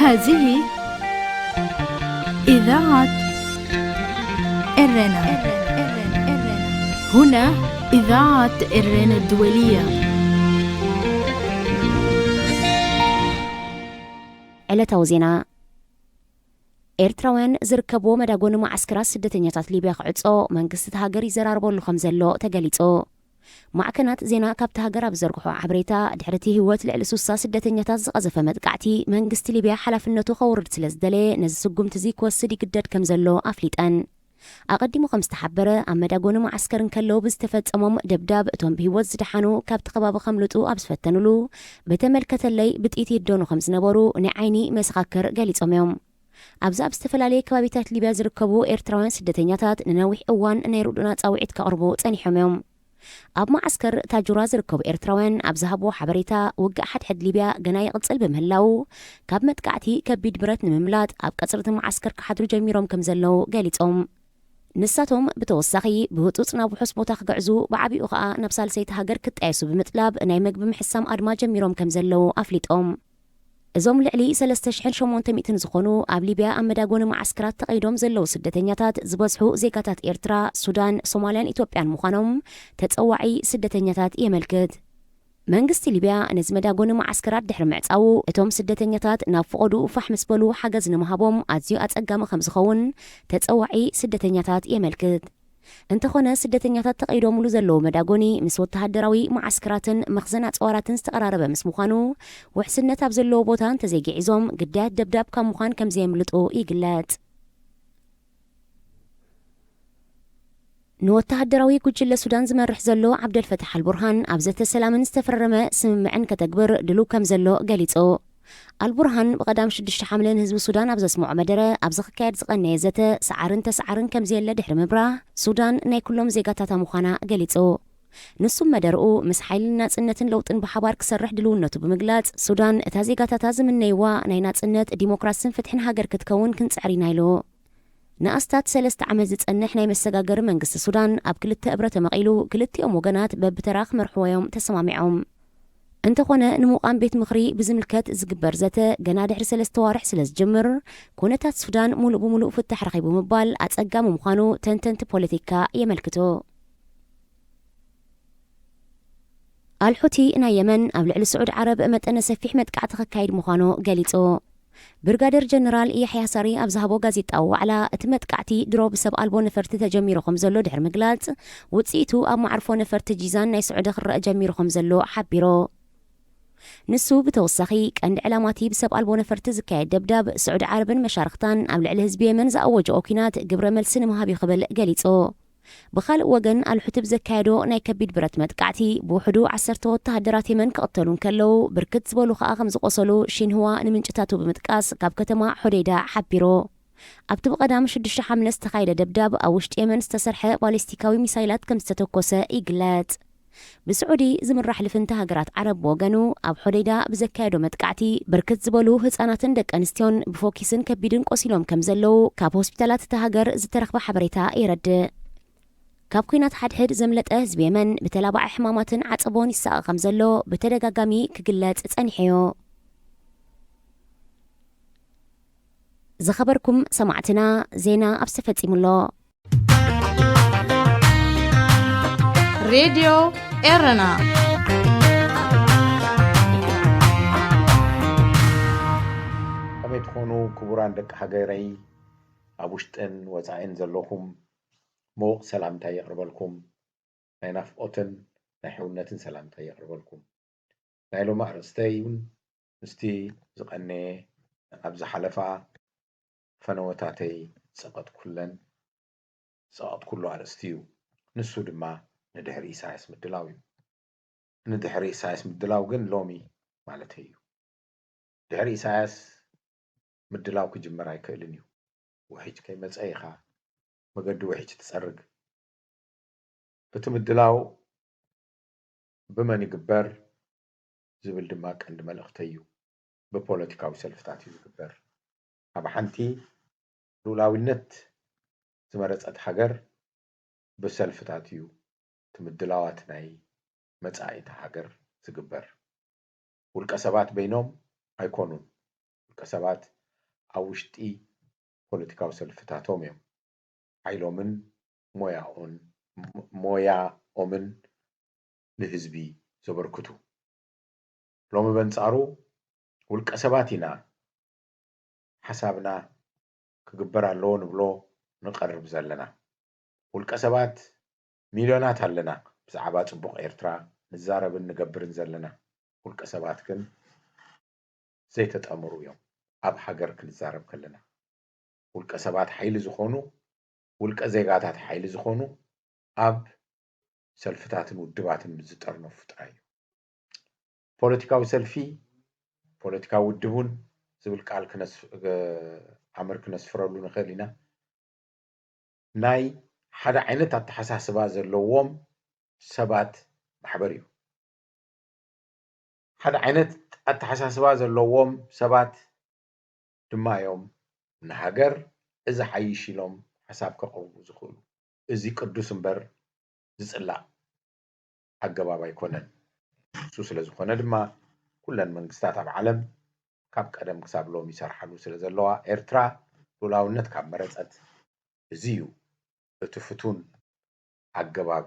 هذه إذاعة إرنا. هنا إذاعة إرنا الدولية. ዕለታዊ ዜና ኤርትራውያን ዝርከብዎ መዳጎን ማዕስከራት ስደተኛታት ሊብያ ክዕጾ መንግስቲ ሃገር ይዘራርበሉ ከም ዘሎ ተገሊጹ። ማዕከናት ዜና ካብቲ ሃገር ኣብ ዘርግሖ ሓበሬታ ድሕርቲ ህይወት ልዕሊ 60 ስደተኛታት ዝቐዘፈ መጥቃዕቲ መንግስቲ ሊብያ ሓላፍነቱ ከውርድ ስለ ዝደለየ ነዚ ስጉምቲ እዚ ክወስድ ይግደድ ከም ዘሎ ኣፍሊጠን። ኣቐዲሙ ከም ዝተሓበረ ኣብ መዳጎን ማዕስከር እንከለዉ ብዝተፈጸሞም ደብዳብ እቶም ብህይወት ዝደሓኑ ካብቲ ከባቢ ከምልጡ ኣብ ዝፈተኑሉ በተመልከተለይ ብጥኢት ይደኑ ከም ዝነበሩ ናይ ዓይኒ መሰኻክር ገሊጾም እዮም። ኣብዚ ኣብ ዝተፈላለየ ከባቢታት ሊብያ ዝርከቡ ኤርትራውያን ስደተኛታት ንነዊሕ እዋን ናይ ርዱእና ጻውዒት ከቕርቡ ጸኒሖም እዮም። ኣብ ማዕስከር ታጁራ ዝርከቡ ኤርትራውያን ኣብ ዝሃብዎ ሓበሬታ ውግእ ሓድሕድ ሊብያ ገና ይቕጽል ብምህላው ካብ መጥቃዕቲ ከቢድ ብረት ንምምላጥ ኣብ ቀጽርቲ ማዕስከር ክሓድሩ ጀሚሮም ከም ዘለዉ ገሊጾም። ንሳቶም ብተወሳኺ ብህጡጽ ናብ ውሑስ ቦታ ክገዕዙ ብዓቢኡ ከዓ ናብ ሳልሰይቲ ሃገር ክጣየሱ ብምጥላብ ናይ መግቢ ምሕሳም ኣድማ ጀሚሮም ከም ዘለዉ ኣፍሊጦም። እዞም ልዕሊ 3800 ዝኾኑ ኣብ ሊብያ ኣብ መዳጎን ማዕስከራት ተቐይዶም ዘለዉ ስደተኛታት ዝበዝሑ ዜጋታት ኤርትራ፣ ሱዳን፣ ሶማልያን ኢትዮጵያን ምዃኖም ተጸዋዒ ስደተኛታት የመልክት። መንግስቲ ሊብያ ነዚ መዳጎን ማዕስከራት ድሕሪ ምዕጻዉ እቶም ስደተኛታት ናብ ፍቐዱ ፋሕ ምስ በሉ ሓገዝ ንምሃቦም ኣዝዩ ኣጸጋሚ ከም ዝኸውን ተጸዋዒ ስደተኛታት የመልክት። እንተኾነ ስደተኛታት ተቐይዶምሉ ዘለዉ መዳጎኒ ምስ ወተሃደራዊ ማዕስከራትን መኽዘን ኣጽዋራትን ዝተቐራረበ ምስ ምዃኑ ውሕስነት ኣብ ዘለዎ ቦታ እንተዘይጊዒዞም ግዳያት ደብዳብ ካብ ምዃን ከም ዘየምልጡ ይግለጽ። ንወተሃደራዊ ጉጅለ ሱዳን ዝመርሕ ዘሎ ዓብደልፈታሕ አልቡርሃን ኣብ ዘተ ሰላምን ዝተፈረመ ስምምዕን ከተግብር ድሉው ከም ዘሎ ገሊጹ። አልቡርሃን ብቐዳም 6 ሓምለ ህዝቢ ሱዳን ኣብ ዘስምዖ መደረ ኣብ ዝኽካየድ ዝቐነየ ዘተ ሰዓርን ተሰዓርን ከም ዘየለ ድሕሪ ምብራህ ሱዳን ናይ ኩሎም ዜጋታታ ምዃና ገሊጹ። ንሱም መደርኡ ምስ ሓይልን ናጽነትን ለውጥን ብሓባር ክሰርሕ ድልውነቱ ብምግላጽ ሱዳን እታ ዜጋታታ ዝምነይዋ ናይ ናጽነት ዲሞክራሲን ፍትሕን ሃገር ክትከውን ክንጽዕሪና ኢሉ። ንኣስታት 3 ዓመት ዝጸንሕ ናይ መሰጋገሪ መንግስቲ ሱዳን ኣብ ክልተ እብረ ተመቒሉ ክልቲኦም ወገናት በብተራ ክመርሕዎዮም ተሰማሚዖም። እንተኾነ ንምዃን ቤት ምኽሪ ብዝምልከት ዝግበር ዘተ ገና ድሕሪ 3 ዋርሕ ስለ ዝጅምር ኩነታት ሱዳን ሙሉእ ብምሉእ ፍታሕ ረኺቡ ምባል ኣጸጋሚ ምዃኑ ተንተንቲ ፖለቲካ የመልክቱ። አልሑቲ ናይ የመን ኣብ ልዕሊ ስዑድ ዓረብ መጠነ ሰፊሕ መጥቃዕቲ ክካይድ ምዃኑ ገሊጹ። ብርጋዴር ጀነራል ያሕያ ሳሪ ኣብ ዝሃቦ ጋዜጣዊ ዋዕላ እቲ መጥቃዕቲ ድሮ ብሰብ ኣልቦ ነፈርቲ ተጀሚሩ ከም ዘሎ ድሕሪ ምግላጽ ውጽኢቱ ኣብ ማዕርፎ ነፈርቲ ጂዛን ናይ ስዑድ ክረአ ጀሚሩ ከም ዘሎ ሓቢሩ። ንሱ ብተወሳኺ ቀንዲ ዕላማቲ ብሰብ ኣልቦ ነፈርቲ ዝካየድ ደብዳብ ስዑድ ዓረብን መሻርክታን ኣብ ልዕሊ ህዝቢ የመን ዝኣወጀኦ ኩናት ግብረ መልሲ ንምሃብ ይኽብል ገሊጹ። ብኻልእ ወገን አልሑቲ ብዘካየዶ ናይ ከቢድ ብረት መጥቃዕቲ ብውሕዱ 10 ወተሃደራት የመን ክቕተሉ እንከለዉ ብርክት ዝበሉ ከዓ ከም ዝቆሰሉ ሺንህዋ ንምንጭታቱ ብምጥቃስ ካብ ከተማ ሖዴዳ ሓቢሩ። ኣብቲ ብቐዳም 6 ሓምለ ዝተኻየደ ደብዳብ ኣብ ውሽጢ የመን ዝተሰርሐ ባሊስቲካዊ ሚሳይላት ከም ዝተተኮሰ ይግለጽ። ብስዑዲ ዝምራሕ ልፍንቲ ሃገራት ዓረብ ወገኑ ኣብ ሖዴዳ ብዘካየዶ መጥቃዕቲ ብርክት ዝበሉ ህፃናትን ደቂ ኣንስትዮን ብፎኪስን ከቢድን ቆሲሎም ከም ዘለዉ ካብ ሆስፒታላት እቲ ሃገር ዝተረኽበ ሓበሬታ ይረድእ። ካብ ኩናት ሓድሕድ ዘምለጠ ህዝቢ የመን ብተላባዒ ሕማማትን ዓጽቦን ይሳቐ ከም ዘሎ ብተደጋጋሚ ክግለጽ ጸኒሐዮ። ዝኸበርኩም ሰማዕትና ዜና ኣብ ዝተፈጺሙሎ ሬድዮ ኤረና ከመይ ትኾኑ ክቡራን ደቂ ሃገረይ ኣብ ውሽጥን ወፃኢን ዘለኹም ሞቕ ሰላምታ የቕርበልኩም። ናይ ናፍቆትን ናይ ሕውነትን ሰላምታ የቕርበልኩም። ናይ ሎማ ኣርእስተይ እውን ምስቲ ዝቐነየ ኣብ ዝሓለፋ ፈነወታተይ ፀቐጥ ኩሉ ኣርእስቲ እዩ። ንሱ ድማ ንድሕሪ ኢሳያስ ምድላው እዩ። ንድሕሪ ኢሳያስ ምድላው ግን ሎሚ ማለት እዩ። ድሕሪ ኢሳያስ ምድላው ክጅመር ኣይክእልን እዩ። ውሒጅ ከይመፀ ኢኻ መገዲ ውሒጅ ትፀርግ። እቲ ምድላው ብመን ይግበር ዝብል ድማ ቀንዲ መልእኽቲ እዩ። ብፖለቲካዊ ሰልፍታት እዩ ዝግበር። ኣብ ሓንቲ ሉላዊነት ዝመረፀት ሃገር ብሰልፍታት እዩ እቲ ምድላዋት ናይ መጻኢት ሃገር ዝግበር። ውልቀ ሰባት በይኖም ኣይኮኑን። ውልቀ ሰባት ኣብ ውሽጢ ፖለቲካዊ ሰልፍታቶም እዮም ሓይሎምን ሞያኦምን ንህዝቢ ዘበርክቱ ሎሚ በንጻሩ ውልቀ ሰባት ኢና ሓሳብና ክግበር ኣለዎ ንብሎ ንቐርብ ዘለና ውልቀ ሰባት ሚልዮናት ኣለና ብዛዕባ ጽቡቕ ኤርትራ ንዛረብን ንገብርን ዘለና ውልቀ ሰባት ግን ዘይተጠምሩ እዮም ኣብ ሃገር ክንዛረብ ከለና ውልቀ ሰባት ሓይሊ ዝኾኑ ውልቀ ዜጋታት ሓይሊ ዝኾኑ ኣብ ሰልፍታትን ውድባትን ዝጠርነፉ ጥራይ እዩ ፖለቲካዊ ሰልፊ ፖለቲካዊ ውድቡን ዝብል ቃል ኣመር ክነስፍረሉ ንኽእል ኢና ናይ ሓደ ዓይነት ኣተሓሳስባ ዘለዎም ሰባት ማሕበር እዩ ሓደ ዓይነት ኣተሓሳስባ ዘለዎም ሰባት ድማ እዮም ንሃገር እዚ ሓይሽ ኢሎም ሓሳብ ከቕርቡ ዝኽእሉ እዚ ቅዱስ እምበር ዝጽላእ ኣገባብ ኣይኮነን እሱ ስለ ዝኾነ ድማ ኩለን መንግስታት ኣብ ዓለም ካብ ቀደም ክሳብ ሎሚ ይሰርሓሉ ስለ ዘለዋ ኤርትራ ሉላውነት ካብ መረፀት እዚ እዩ እቲ ፍቱን ኣገባብ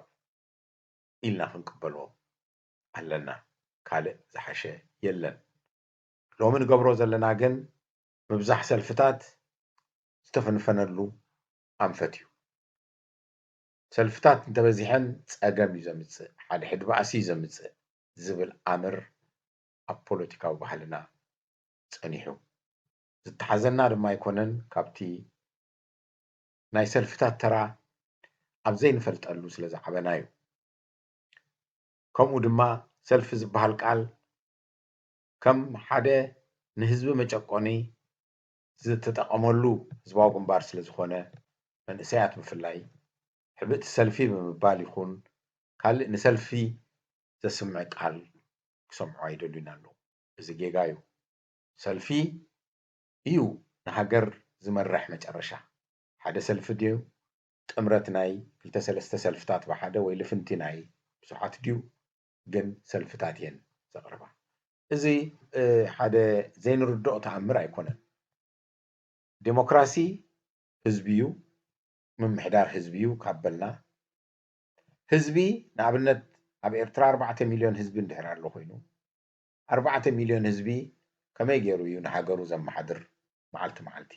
ኢልና ክንቅበሎ ኣለና ካልእ ዝሓሸ የለን ሎሚ ንገብሮ ዘለና ግን ምብዛሕ ሰልፍታት ዝተፈንፈነሉ ኣንፈት እዩ ሰልፍታት እንተበዚሐን ፀገም እዩ ዘምፅእ ሓደ ሕድ ባእሲ እዩ ዘምፅእ ዝብል ኣምር ኣብ ፖለቲካዊ ባህልና ጸኒሑ ዝተሓዘና ድማ ኣይኮነን ካብቲ ናይ ሰልፍታት ተራ ኣብ ዘይንፈልጠሉ ስለ ዝዓበና እዩ ከምኡ ድማ ሰልፊ ዝበሃል ቃል ከም ሓደ ንህዝቢ መጨቆኒ ዝተጠቐመሉ ህዝባዊ ግንባር ስለ ዝኾነ መንእሰያት ብፍላይ ሕብእቲ ሰልፊ ብምባል ይኹን ካልእ ንሰልፊ ዘስምዕ ቃል ክሰምዑ ኣይደልዩን ኣለዉ እዚ ጌጋ እዩ ሰልፊ እዩ ንሃገር ዝመርሕ መጨረሻ ሓደ ሰልፊ ድዩ ጥምረት ናይ 2-3 ሰልፍታት ብሓደ ወይ ልፍንቲ ናይ ብዙሓት ድዩ ግን ሰልፍታት እየን ዘቕርባ እዚ ሓደ ዘይንርድኦ ተኣምር ኣይኮነን ዲሞክራሲ ህዝቢ እዩ ምምሕዳር ህዝቢ እዩ ካበልና ህዝቢ ንኣብነት ኣብ ኤርትራ 4 ሚልዮን ህዝቢ እንድሕር ኣሎ ኮይኑ 4 ሚልዮን ህዝቢ ከመይ ገይሩ እዩ ንሃገሩ ዘመሓድር መዓልቲ መዓልቲ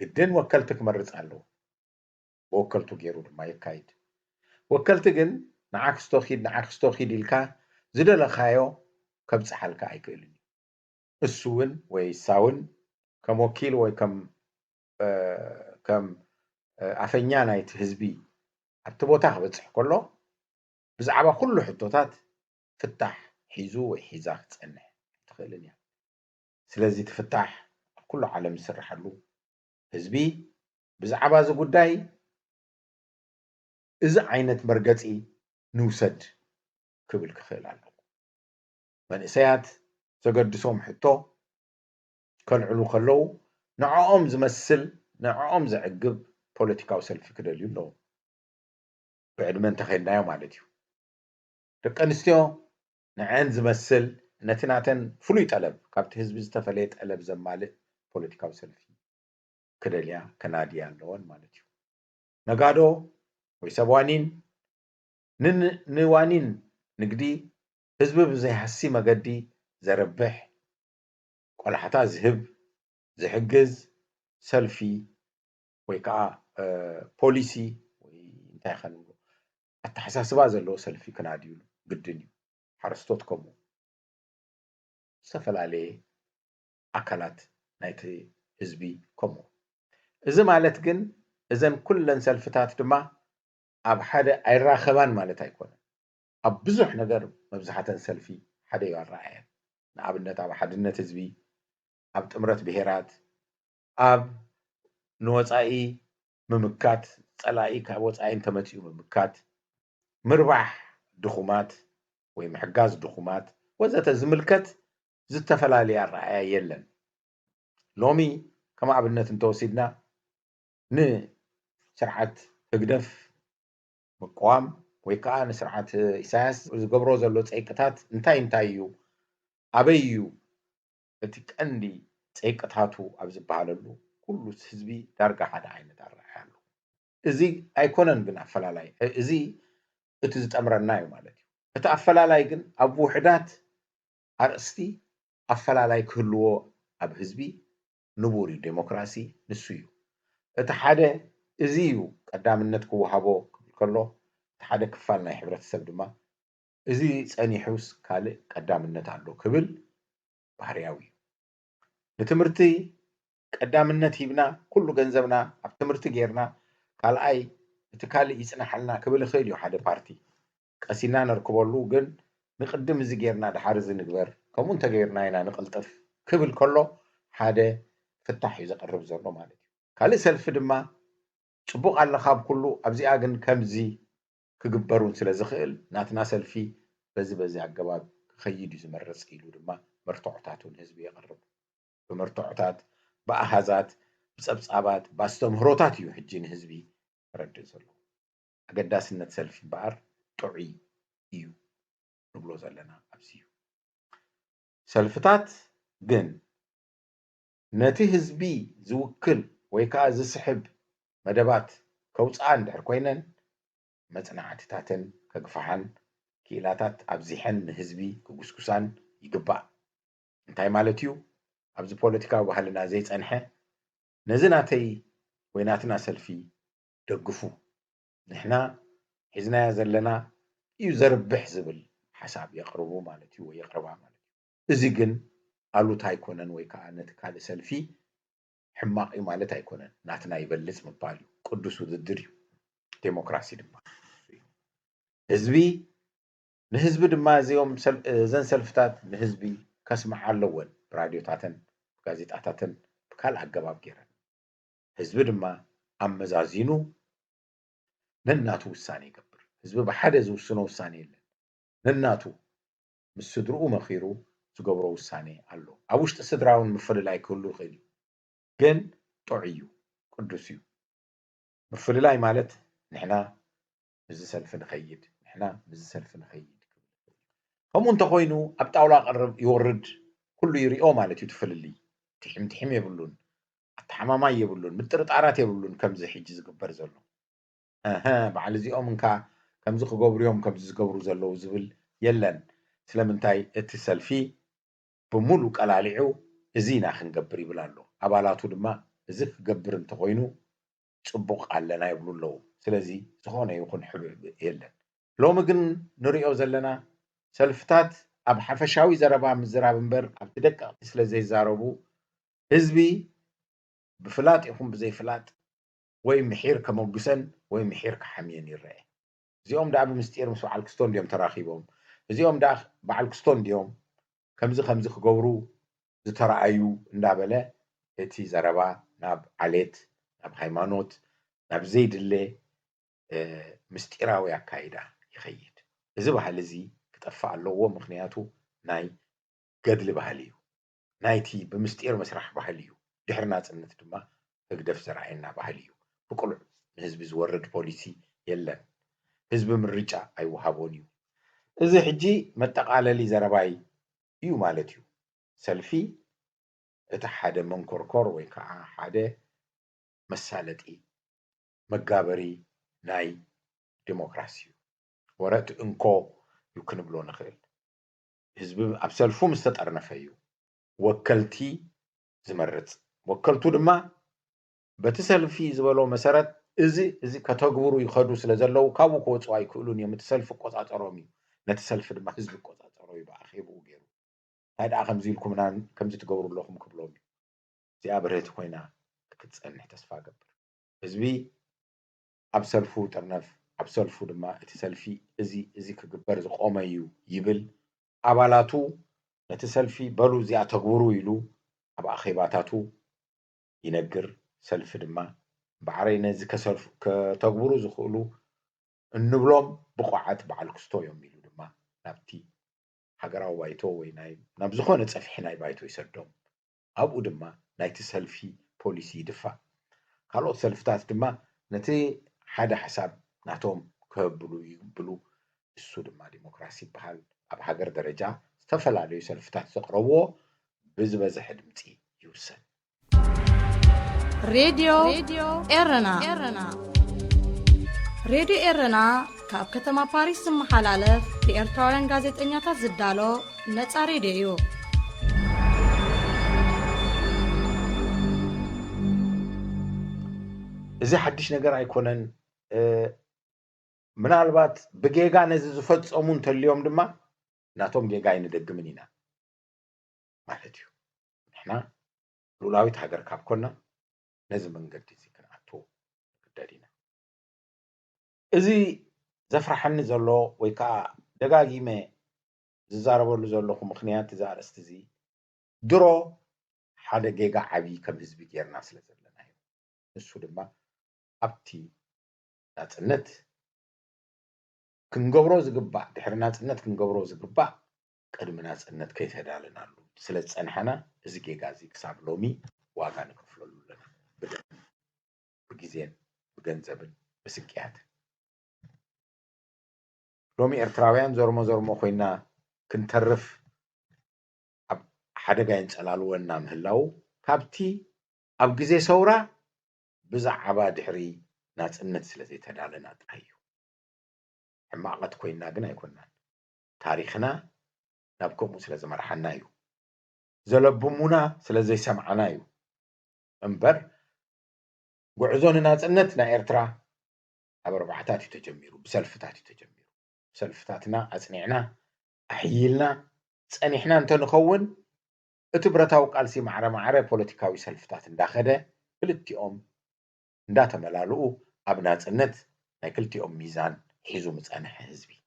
ግድን ወከልቲ ክመርፅ ኣለዎ ብወከልቱ ገይሩ ድማ የካይድ ወከልቲ ግን ንዓክስቶ ኺድ ኢልካ ዝደለኻዮ ከብፅሓልካ ኣይክእልን እሱ እውን ወይ እሳውን ከም ወኪል ወይ ከም ኣፈኛ ናይቲ ህዝቢ ኣብቲ ቦታ ክበፅሕ ከሎ ብዛዕባ ኩሉ ሕቶታት ፍታሕ ሒዙ ወይ ሒዛ ክፀንሕ ትኽእልን እያ ስለዚ ትፍታሕ ኩሉ ዓለም ዝስርሐሉ ህዝቢ ብዛዕባ እዚ ጉዳይ እዚ ዓይነት መርገፂ ንውሰድ ክብል ክኽእል ኣለዎ መንእሰያት ዘገድሶም ሕቶ ከልዕሉ ከለዉ ንዕኦም ዝመስል ንዕኦም ዘዕግብ ፖለቲካዊ ሰልፊ ክደልዩ ኣለዎ ብዕድመ እንተኸይድናዮ ማለት እዩ ደቂ ኣንስትዮ ንዐን ዝመስል ነቲ ናተን ፍሉይ ጠለብ ካብቲ ህዝቢ ዝተፈለየ ጠለብ ዘማልእ ፖለቲካዊ ሰልፊ ክደልያ ከናድያ ኣለወን ማለት እዩ ነጋዶ ወይ ሰብ ዋኒን ንዋኒን ንግዲ ህዝቢ ብዘይሃሲ መገዲ ዘረብሕ ቆላሕታ ዝህብ ዝሕግዝ ሰልፊ ወይ ከዓ ፖሊሲ ወይ እንታይ ኸንብሎ ኣተሓሳስባ ዘለዎ ሰልፊ ክናድዩ ግድን እዩ ሓረስቶት ከምኡ ዝተፈላለየ ኣካላት ናይቲ ህዝቢ ከምኡ እዚ ማለት ግን እዘን ኩለን ሰልፍታት ድማ ኣብ ሓደ ኣይራኸባን ማለት ኣይኮነን ኣብ ብዙሕ ነገር መብዛሕተን ሰልፊ ሓደ እዩ ኣረኣየን ንኣብነት ኣብ ሓድነት ህዝቢ ኣብ ጥምረት ብሄራት ኣብ ንወፃኢ ምምካት ፀላኢ ካብ ወፃኢ እንተመፂኡ ምምካት ምርባሕ ድኹማት ወይ ምሕጋዝ ድኹማት ወዘተ ዝምልከት ዝተፈላለየ ኣረኣያ የለን ሎሚ ከም ኣብነት እንተወሲድና ንስርዓት ህግደፍ ምቋም ወይ ከዓ ንስርዓት ኢሳያስ ዝገብሮ ዘሎ ፀይቅታት እንታይ እዩ ኣበይ እዩ እቲ ቀንዲ ፀይቅታቱ ኣብ ዝበሃለሉ كل حزبي دارجة حدا عين دارجة له إزي أيكونن جن أفلالاي إزي إتزت أمرنا يوم مالتي أتأفلالاي جن أبو وحدات أرستي أفلالاي كله أب حزبي نبوري ديمقراطي نسويو أتحدى إزيو قدام النتكو وحبو كله أتحدى كفالنا حبرة السبدما إزي سأني حوس كالي قدام النت عنده كبل بحرياوي نتمرتي قدام النت هيبنا كله جنزبنا أبتمرتي غيرنا قال أي تكالي يسنا حلنا كبل خيليو حدا بارتي قسينا نركبولو جن نقدم إزي غيرنا ده حارز نقبر كمون تغيرنا هنا نقلطف كبل كله حدا فتح يزقرب زرنو مالتي كالي سلف دما ጽቡቕ ኣለኻብ ኩሉ ኣብዚኣ ግን ከምዚ ክግበሩን ስለ ዝኽእል ናትና ሰልፊ በዚ ኣገባብ ክኸይድ እዩ ዝመረፅ ኢሉ ድማ መርትዖታቱን ህዝቢ የቕርብ ብመርትዖታት ብኣሃዛት ብፀብፃባት ብኣስተምህሮታት እዩ ሕጂ ንህዝቢ ረድእ ዘሎ ኣገዳስነት ሰልፊ በኣር ጥዑይ እዩ ንብሎ ዘለና ኣብዚ እዩ ሰልፍታት ግን ነቲ ህዝቢ ዝውክል ወይ ከዓ ዝስሕብ መደባት ከውፃን ድሕር ኮይነን መፅናዕትታትን ከግፋሓን ክኢላታት ኣብዚሐን ንህዝቢ ክጉስኩሳን ይግባእ እንታይ ማለት እዩ ኣብዚ ፖለቲካዊ ባህልና ዘይፀንሐ ነዚ ናተይ ወይ ናትና ሰልፊ ደግፉ ንሕና ሒዝናያ ዘለና እዩ ዘርብሕ ዝብል ሓሳብ የቕርቡ ማለት እዩ ወይ የቕርባ ማለት እዩ እዚ ግን ኣሉታ ኣይኮነን ወይ ከዓ ነቲ ካልእ ሰልፊ ሕማቅ ማለት ኣይኮነን ናትና ይበልፅ ምባል እዩ ቅዱስ ውድድር እዩ ዴሞክራሲ ድማ ህዝቢ ንህዝቢ ድማ እዚኦም ዘን ሰልፍታት ንህዝቢ ከስማዕ ኣለወን ብራድዮታትን ጋዜጣታትን ብካልእ ኣገባብ ገይረን ህዝቢ ድማ ኣመዛዚኑ ነናቱ ውሳኔ ይገብር ህዝቢ ብሓደ ዝውስኖ ውሳኔ የለን ነናቱ ምስ ስድርኡ መኺሩ ዝገብሮ ውሳኔ ኣሎ ኣብ ውሽጢ ስድራውን ምፍልላይ ክህሉ ይኽእል እዩ ግን ጥዑይ እዩ ቅዱስ እዩ ምፍልላይ ማለት ንሕና ብዚ ሰልፊ ንኸይድ ንሕና ብዚ ሰልፊ ንኸይድ ከምኡ እንተኾይኑ ኣብ ጣውላ ቀርብ ይወርድ ኩሉ ይሪኦ ማለት እዩ ትፍልልይ ትሕምትሕም የብሉን ኣተሓማማይ የብሉን ምጥርጣራት የብሉን ከምዚ ሕጂ ዝግበር ዘሎ በዓል እዚኦም እንካ ከምዚ ክገብሩ እዮም ከምዚ ዝገብሩ ዘለዉ ዝብል የለን ስለምንታይ እቲ ሰልፊ ብሙሉእ ቀላሊዑ እዚ ኢና ክንገብር ይብል ኣሎ ኣባላቱ ድማ እዚ ክገብር እንተኾይኑ ጽቡቕ ኣለና ይብሉ ኣለዉ ስለዚ ዝኾነ ይኹን ሕቡብ የለን ሎሚ ግን ንሪኦ ዘለና ሰልፍታት ኣብ ሓፈሻዊ ዘረባ ምዝራብ እምበር ኣብቲ ደቀቕቲ ስለ ዘይዛረቡ ህዝቢ ብፍላጥ ይኹን ብዘይፍላጥ ወይ ምሒር ከመጉሰን ወይ ምሒር ክሓምየን ይርአ እዚኦም ዳ ብምስጢር ምስ በዓል ክስቶ እንዲኦም ተራኺቦም እዚኦም ዳ በዓል ክስቶ እንዲኦም ከምዚ ክገብሩ ዝተረኣዩ እንዳበለ እቲ ዘረባ ናብ ዓሌት ናብ ሃይማኖት ናብ ዘይድለ ምስጢራዊ ኣካይዳ ይኸይድ እዚ ባህሊ እዚ ክጠፍእ ኣለዎ ምክንያቱ ናይ ገድሊ ባህሊ እዩ ናይቲ ብምስጢር መስራሕ ባህሊ እዩ ድሕሪ ናፅነት ድማ ህግደፍ ዘርኣየና ባህሊ እዩ ብቁልዕ ንህዝቢ ዝወርድ ፖሊሲ የለን ህዝቢ ምርጫ ኣይወሃቦን እዩ እዚ ሕጂ መጠቃለሊ ዘረባይ እዩ ማለት እዩ ሰልፊ እቲ ሓደ መንኮርኮር ወይ ከዓ ሓደ መሳለጢ መጋበሪ ናይ ዲሞክራሲ እዩ ወረእቲ እንኮ እዩ ክንብሎ ንኽእል ህዝቢ ኣብ ሰልፉ ምስ ተጠርነፈ እዩ ወከልቲ ዝመርፅ ወከልቱ ድማ በቲ ሰልፊ ዝበሎ መሰረት እዚ ከተግብሩ ይኸዱ ስለ ዘለዉ ካብኡ ክወፅኡ ኣይክእሉን እዮም እቲ ሰልፊ ቆፃፀሮም እዩ ነቲ ሰልፊ ድማ ህዝቢ ቆፃፀሮ እዩ ብኣኼብኡ ገይሩ እንታይ ደኣ ከምዚ ኢልኩምና ከምዚ ትገብሩ ኣለኹም ክብሎም እዩ እዚኣ ብርህቲ ኮይና ክትፀንሕ ተስፋ ገብር ህዝቢ ኣብ ሰልፉ ጥርነፍ ኣብ ሰልፉ ድማ እቲ ሰልፊ እዚ ክግበር ዝቆመ እዩ ይብል ኣባላቱ ነቲ ሰልፊ በሉ እዚኣ ተግብሩ ኢሉ ኣብ ኣኼባታቱ ይነግር ሰልፊ ድማ ባዕረይ ነዚ ከተግብሩ ዝኽእሉ እንብሎም ብቑዓት በዓል ክስቶ እዮም ኢሉ ድማ ናብቲ ሃገራዊ ባይቶ ወይ ናብ ዝኾነ ፀፍሒ ናይ ባይቶ ይሰዶም ኣብኡ ድማ ናይቲ ሰልፊ ፖሊሲ ይድፋእ ካልኦት ሰልፍታት ድማ ነቲ ሓደ ሓሳብ ናቶም ከብሉ ይብሉ እሱ ድማ ዲሞክራሲ ይበሃል ኣብ ሃገር ደረጃ ዝተፈላለዩ ሰልፍታት ዘቕረብዎ ብዝበዝሐ ድምፂ ይውሰን راديو إيرنا راديو إيرنا كاب كتما باريس محلالف لإرتوارن غازيتنياتا زدالو نتا راديو إذا حدش نقرأ يكونن ምናልባት በጌጋ ነዚ ዝፈጽሙን ተልዮም ድማ ናቶም ጌጋ ይንደግምኒና ማለት እዩ ንሕና ሉላዊት ሃገር ካብ ኮና ነዚ መንገዲ እዚ ክንኣቱ ግደዲና እዚ ዘፍራሐኒ ዘሎ ወይ ከዓ ደጋጊመ ዝዛረበሉ ዘለኹ ምክንያት እዚ ኣርእስቲ እዚ ድሮ ሓደ ጌጋ ዓብይ ከም ህዝቢ ጌርና ስለ ዘለና እዩ ንሱ ድማ ኣብቲ ናጽነት ክንገብሮ ዝግባእ ድሕሪ ናጽነት ክንገብሮ ዝግባእ ቅድሚ ናጽነት ከይተዳለናሉ ስለ ዝጸንሐና እዚ ጌጋ እዚ ክሳብ ሎሚ ዋጋ ንከፍለሉ ኣለና ብግዜን ብገንዘብን ብስቅያት ሎሚ ኤርትራውያን ዘርሞ ኮይና ክንተርፍ ኣብ ሓደጋ ይንጸላልወና ምህላው ካብቲ ኣብ ግዜ ሰውራ ብዛዕባ ድሕሪ ናጽነት ስለ ዘይተዳለና ጥራይ እዩ حماقت كوينا جنا يكوننا تاريخنا نبكم سلزة مرحنا يو زلبمونا سلزة سمعنا يو انبر وعزون الناس النتنا إرترا عبر بعثات تجميرو بسلفتات تجميرو سلفتاتنا أصنعنا أحيلنا صنحنا أنت نخون اتبرتاو قالسي معرة بوليتيكاوي سلفتات داخده كلتيوم ندات ملالو أبنات النت ناكلتيوم ميزان حيزو مصانح حزبي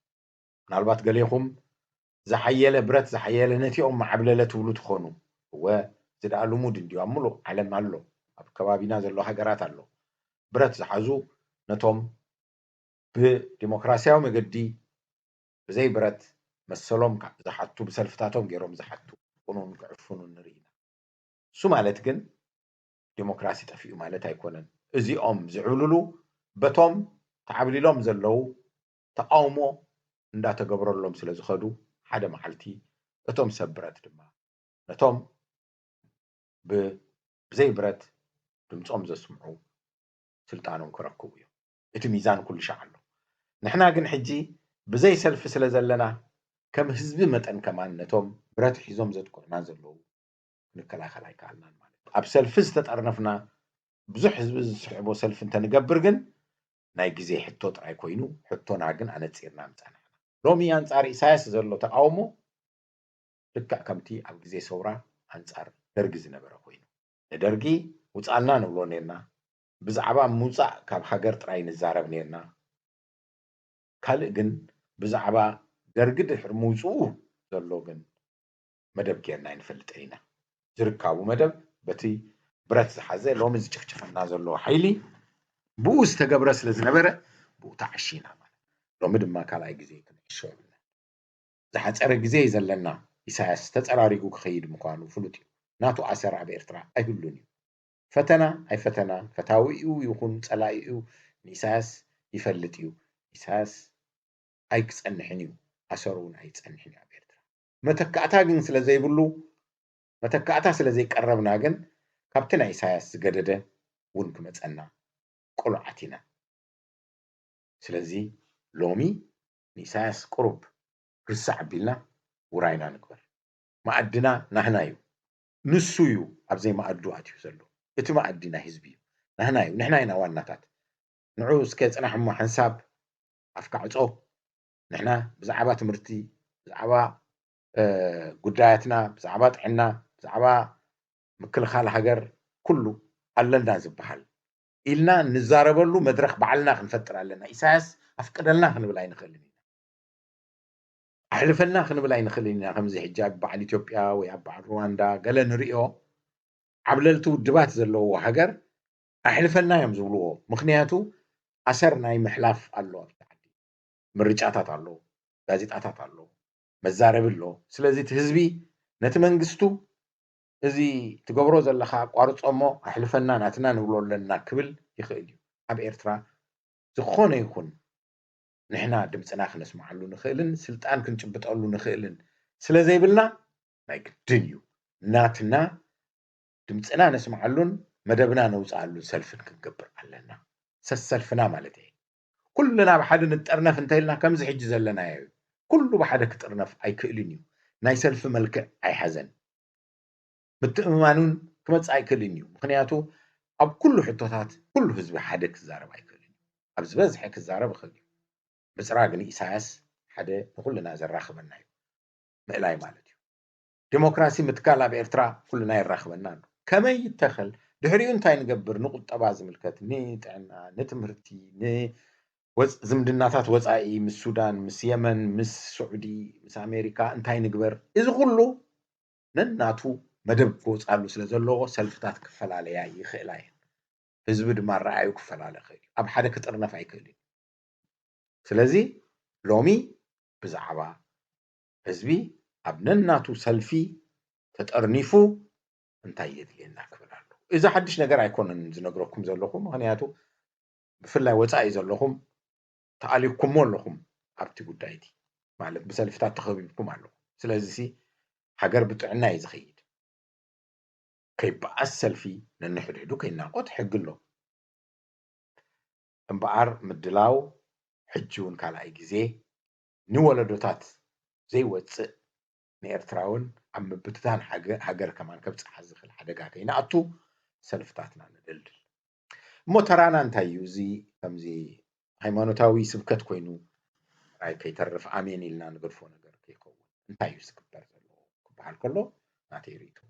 نالبات قاليكم زحيله برت زحيله نتيوم معبلله تولو تخونو هو زد قالو مود انديو عملو علم الله اب كبابينا زلو حجرات الله برت زحازو نتوم بديمقراسياو مقدي بزي برت مسلوم زحاتو بسلفتاتهم غيروم زحاتو قنون كعفونو نرينا سو مالت كن ديمقراسي تفيو مالت ايكونن ازي زعولولو بتوم تعبليلهم زلو تقاومو እንዳተገብረሎም ስለ ዝኸዱ ሓደ መዓልቲ እቶም ሰብረት ድማ ነቶም ብዘይ ብረት ድምጾም ዘስምዑ ስልጣኖም ክረክቡ እዮም እቲ ሚዛን ኩሉ ሻዓሎ ንሕና ግን ሕጂ ብዘይ ሰልፊ ስለ ዘለና ከም ህዝቢ መጠን ከማን ነቶም ብረት ሒዞም ዘጥቁዕና ዘለዉ ንከላኸል ኣይከኣልናን ማለት ኣብ ሰልፊ ዝተጠርነፍና ብዙሕ ህዝቢ ዝስሕቦ ሰልፊ እንተንገብር ግን ናይ ግዜ ሕቶ ጥራይ ኮይኑ ሕቶና ግን ኣነጺርና ምጻና ሎሚ አንጻር ኢሳያስ ዘሎ ተቃውሞ ልክዕ ከምቲ ኣብ ግዜ ሰውራ አንጻር ደርጊ ዝነበረ ኮይኑ ደርጊ ውጻልና ንብሎ ነርና ብዛዕባ ሙጻእ ካብ ሃገር ጥራይ ንዛረብ ነርና ካልእ ግን ብዛዕባ ደርጊ ድሕሪ ሙጹኡ ዘሎ ግን መደብ ጌርና ይንፈልጥ ኢና ዝርካቡ መደብ በቲ ብረት ዝሓዘ ሎሚ ዝጭፍጭፈና ዘሎ ሓይሊ ብኡ ዝተገብረ ስለ ዝነበረ ብኡ ተዓሺና ማለት ሎሚ ድማ ካልኣይ ግዜ ክንዕሾ ይብልና ዝሓፀረ ግዜ ዘለና ኢሳያስ ተፀራሪጉ ክኸይድ ምኳኑ ፍሉጥ እዩ ናቱ ኣሰር ኣብ ኤርትራ ኣይህሉን እዩ ፈተና ኣይፈተና ፈታዊ እዩ ይኹን ፀላኢ እዩ ንኢሳያስ ይፈልጥ እዩ ኢሳያስ ኣይክፀንሕን እዩ ኣሰሩ እውን ኣይፀንሕን እዩ ኣብ ኤርትራ መተካእታ ግን ስለ ዘይብሉ መተካእታ ስለ ዘይቀረብና ግን ካብቲ ናይ ኢሳያስ ዝገደደ እውን ክመፀና ቁልዓት ኢና ስለዚ ሎሚ ንኢሳያስ ቁሩብ ርሳዕ ኣቢልና ውራይና ንግበር ማዕድና ናህና እዩ ንሱ እዩ ኣብዘይ ማዕዱ ኣትዩ ዘሎ እቲ ማዕዲ ናይ ህዝቢ እዩ ናህና እዩ ንሕና ኢና ዋናታት ንዑ እስከ ፅናሕ እሞ ሓንሳብ ኣፍካዕፆ ንሕና ብዛዕባ ትምህርቲ ብዛዕባ ጉዳያትና ብዛዕባ ጥዕና ብዛዕባ ምክልኻል ሃገር ኩሉ ኣለና ዝበሃል ኢልና ንዛረበሉ መድረክ በዓልና ክንፈጥር ኣለና ኢሳያስ ኣፍቅደልና ክንብል ኣይንኽእልን ኢና ኣሕልፈልና ክንብል ኣይንኽእልን ኢና ከምዚ ሕጂ ኣብ በዓል ኢትዮጵያ ወይ ኣብ በዓል ሩዋንዳ ገለ ንሪኦ ዓብለልቲ ውድባት ዘለዎ ሃገር ኣሕልፈና እዮም ዝብልዎ ምክንያቱ ኣሰር ናይ ምሕላፍ ኣሎ ኣብቲ ዓዲ ምርጫታት ኣሎ ጋዜጣታት ኣሎ መዛረቢ ኣሎ ስለዚ እቲ ህዝቢ ነቲ መንግስቱ እዚ ትገብሮ ዘለካ ቋርፆ እሞ ኣሕልፈና ናትና ንብሎ ኣለና ክብል ይኽእል እዩ ኣብ ኤርትራ ዝኾነ ይኹን ንሕና ድምፅና ክነስማዓሉ ንኽእልን ስልጣን ክንጭብጠሉ ንኽእልን ስለ ዘይብልና ናይ ግድን እዩ ናትና ድምፅና ነስማዓሉን مدبنا نوصل سلف كنقبر علينا سلفنا مالتي كلنا بحد نترنف انتيلنا كم زي حج زلنا يا كله بحد كترنف اي كلينيو ناي سلف ملك اي حزن متأمانون كمص اي كلينيو مخنياتو اب كل حتوتات كل حزب حدك زارب اي كلينيو اب زبز حك زارب خليو بصراغني اساس حدا كلنا زراخبنا مقلاي مالتي ديمقراسي متكالا بإرترا كلنا يراخبنا كما يتخل دحريو انتاي نقبر نقطة زملكت ني طعنا نتمرتي ني زمدناتات وصاي مس السودان مس يمن مس سعودي مس امريكا انتاي نقبر اذ كله نناتو مدب كوصالو سلازلو سلفتات كفلاليا يخلاي حزب دما رأيو كفلالي خيل اب حدا كطرنف ايكلي سلازي لومي بزعبا حزبي اب نناتو سلفي تطرنيفو انتاي يدلينا كفلالو اذا حدش ነገር አይኮነን ዝነግረኩም ዘለኹም ምክንያቱ ብፍላይ ወፃኢ ዘለኹም ተኣሊኩም ኣለኹም ኣብቲ ጉዳይቲ ማለት ብሰልፍታት ተኸቢብኩም ኣለኹ ስለዚህ ሃገር ብጥዕና እዩ ዝኸይድ ከይበኣስ ሰልፊ ነንሕድሕዱ ከይናቆት ሕግ ኣሎ እምበኣር ምድላው ሕጂ እውን ካልኣይ ግዜ ንወለዶታት ዘይወፅእ ንኤርትራውን ኣብ ምብትታን ሃገር ከማን ከብፅሓ ዝኽእል ሓደጋ ከይንኣቱ ሰልፍታትና ንድልድል እሞ ተራና እንታይ እዩ እዚ ከምዚ ሃይማኖታዊ ስብከት ኮይኑ راي كيترف امين إلنا نقرفو نقر كيكون انتايو سكبر زلو كبحال كله ناتيريتو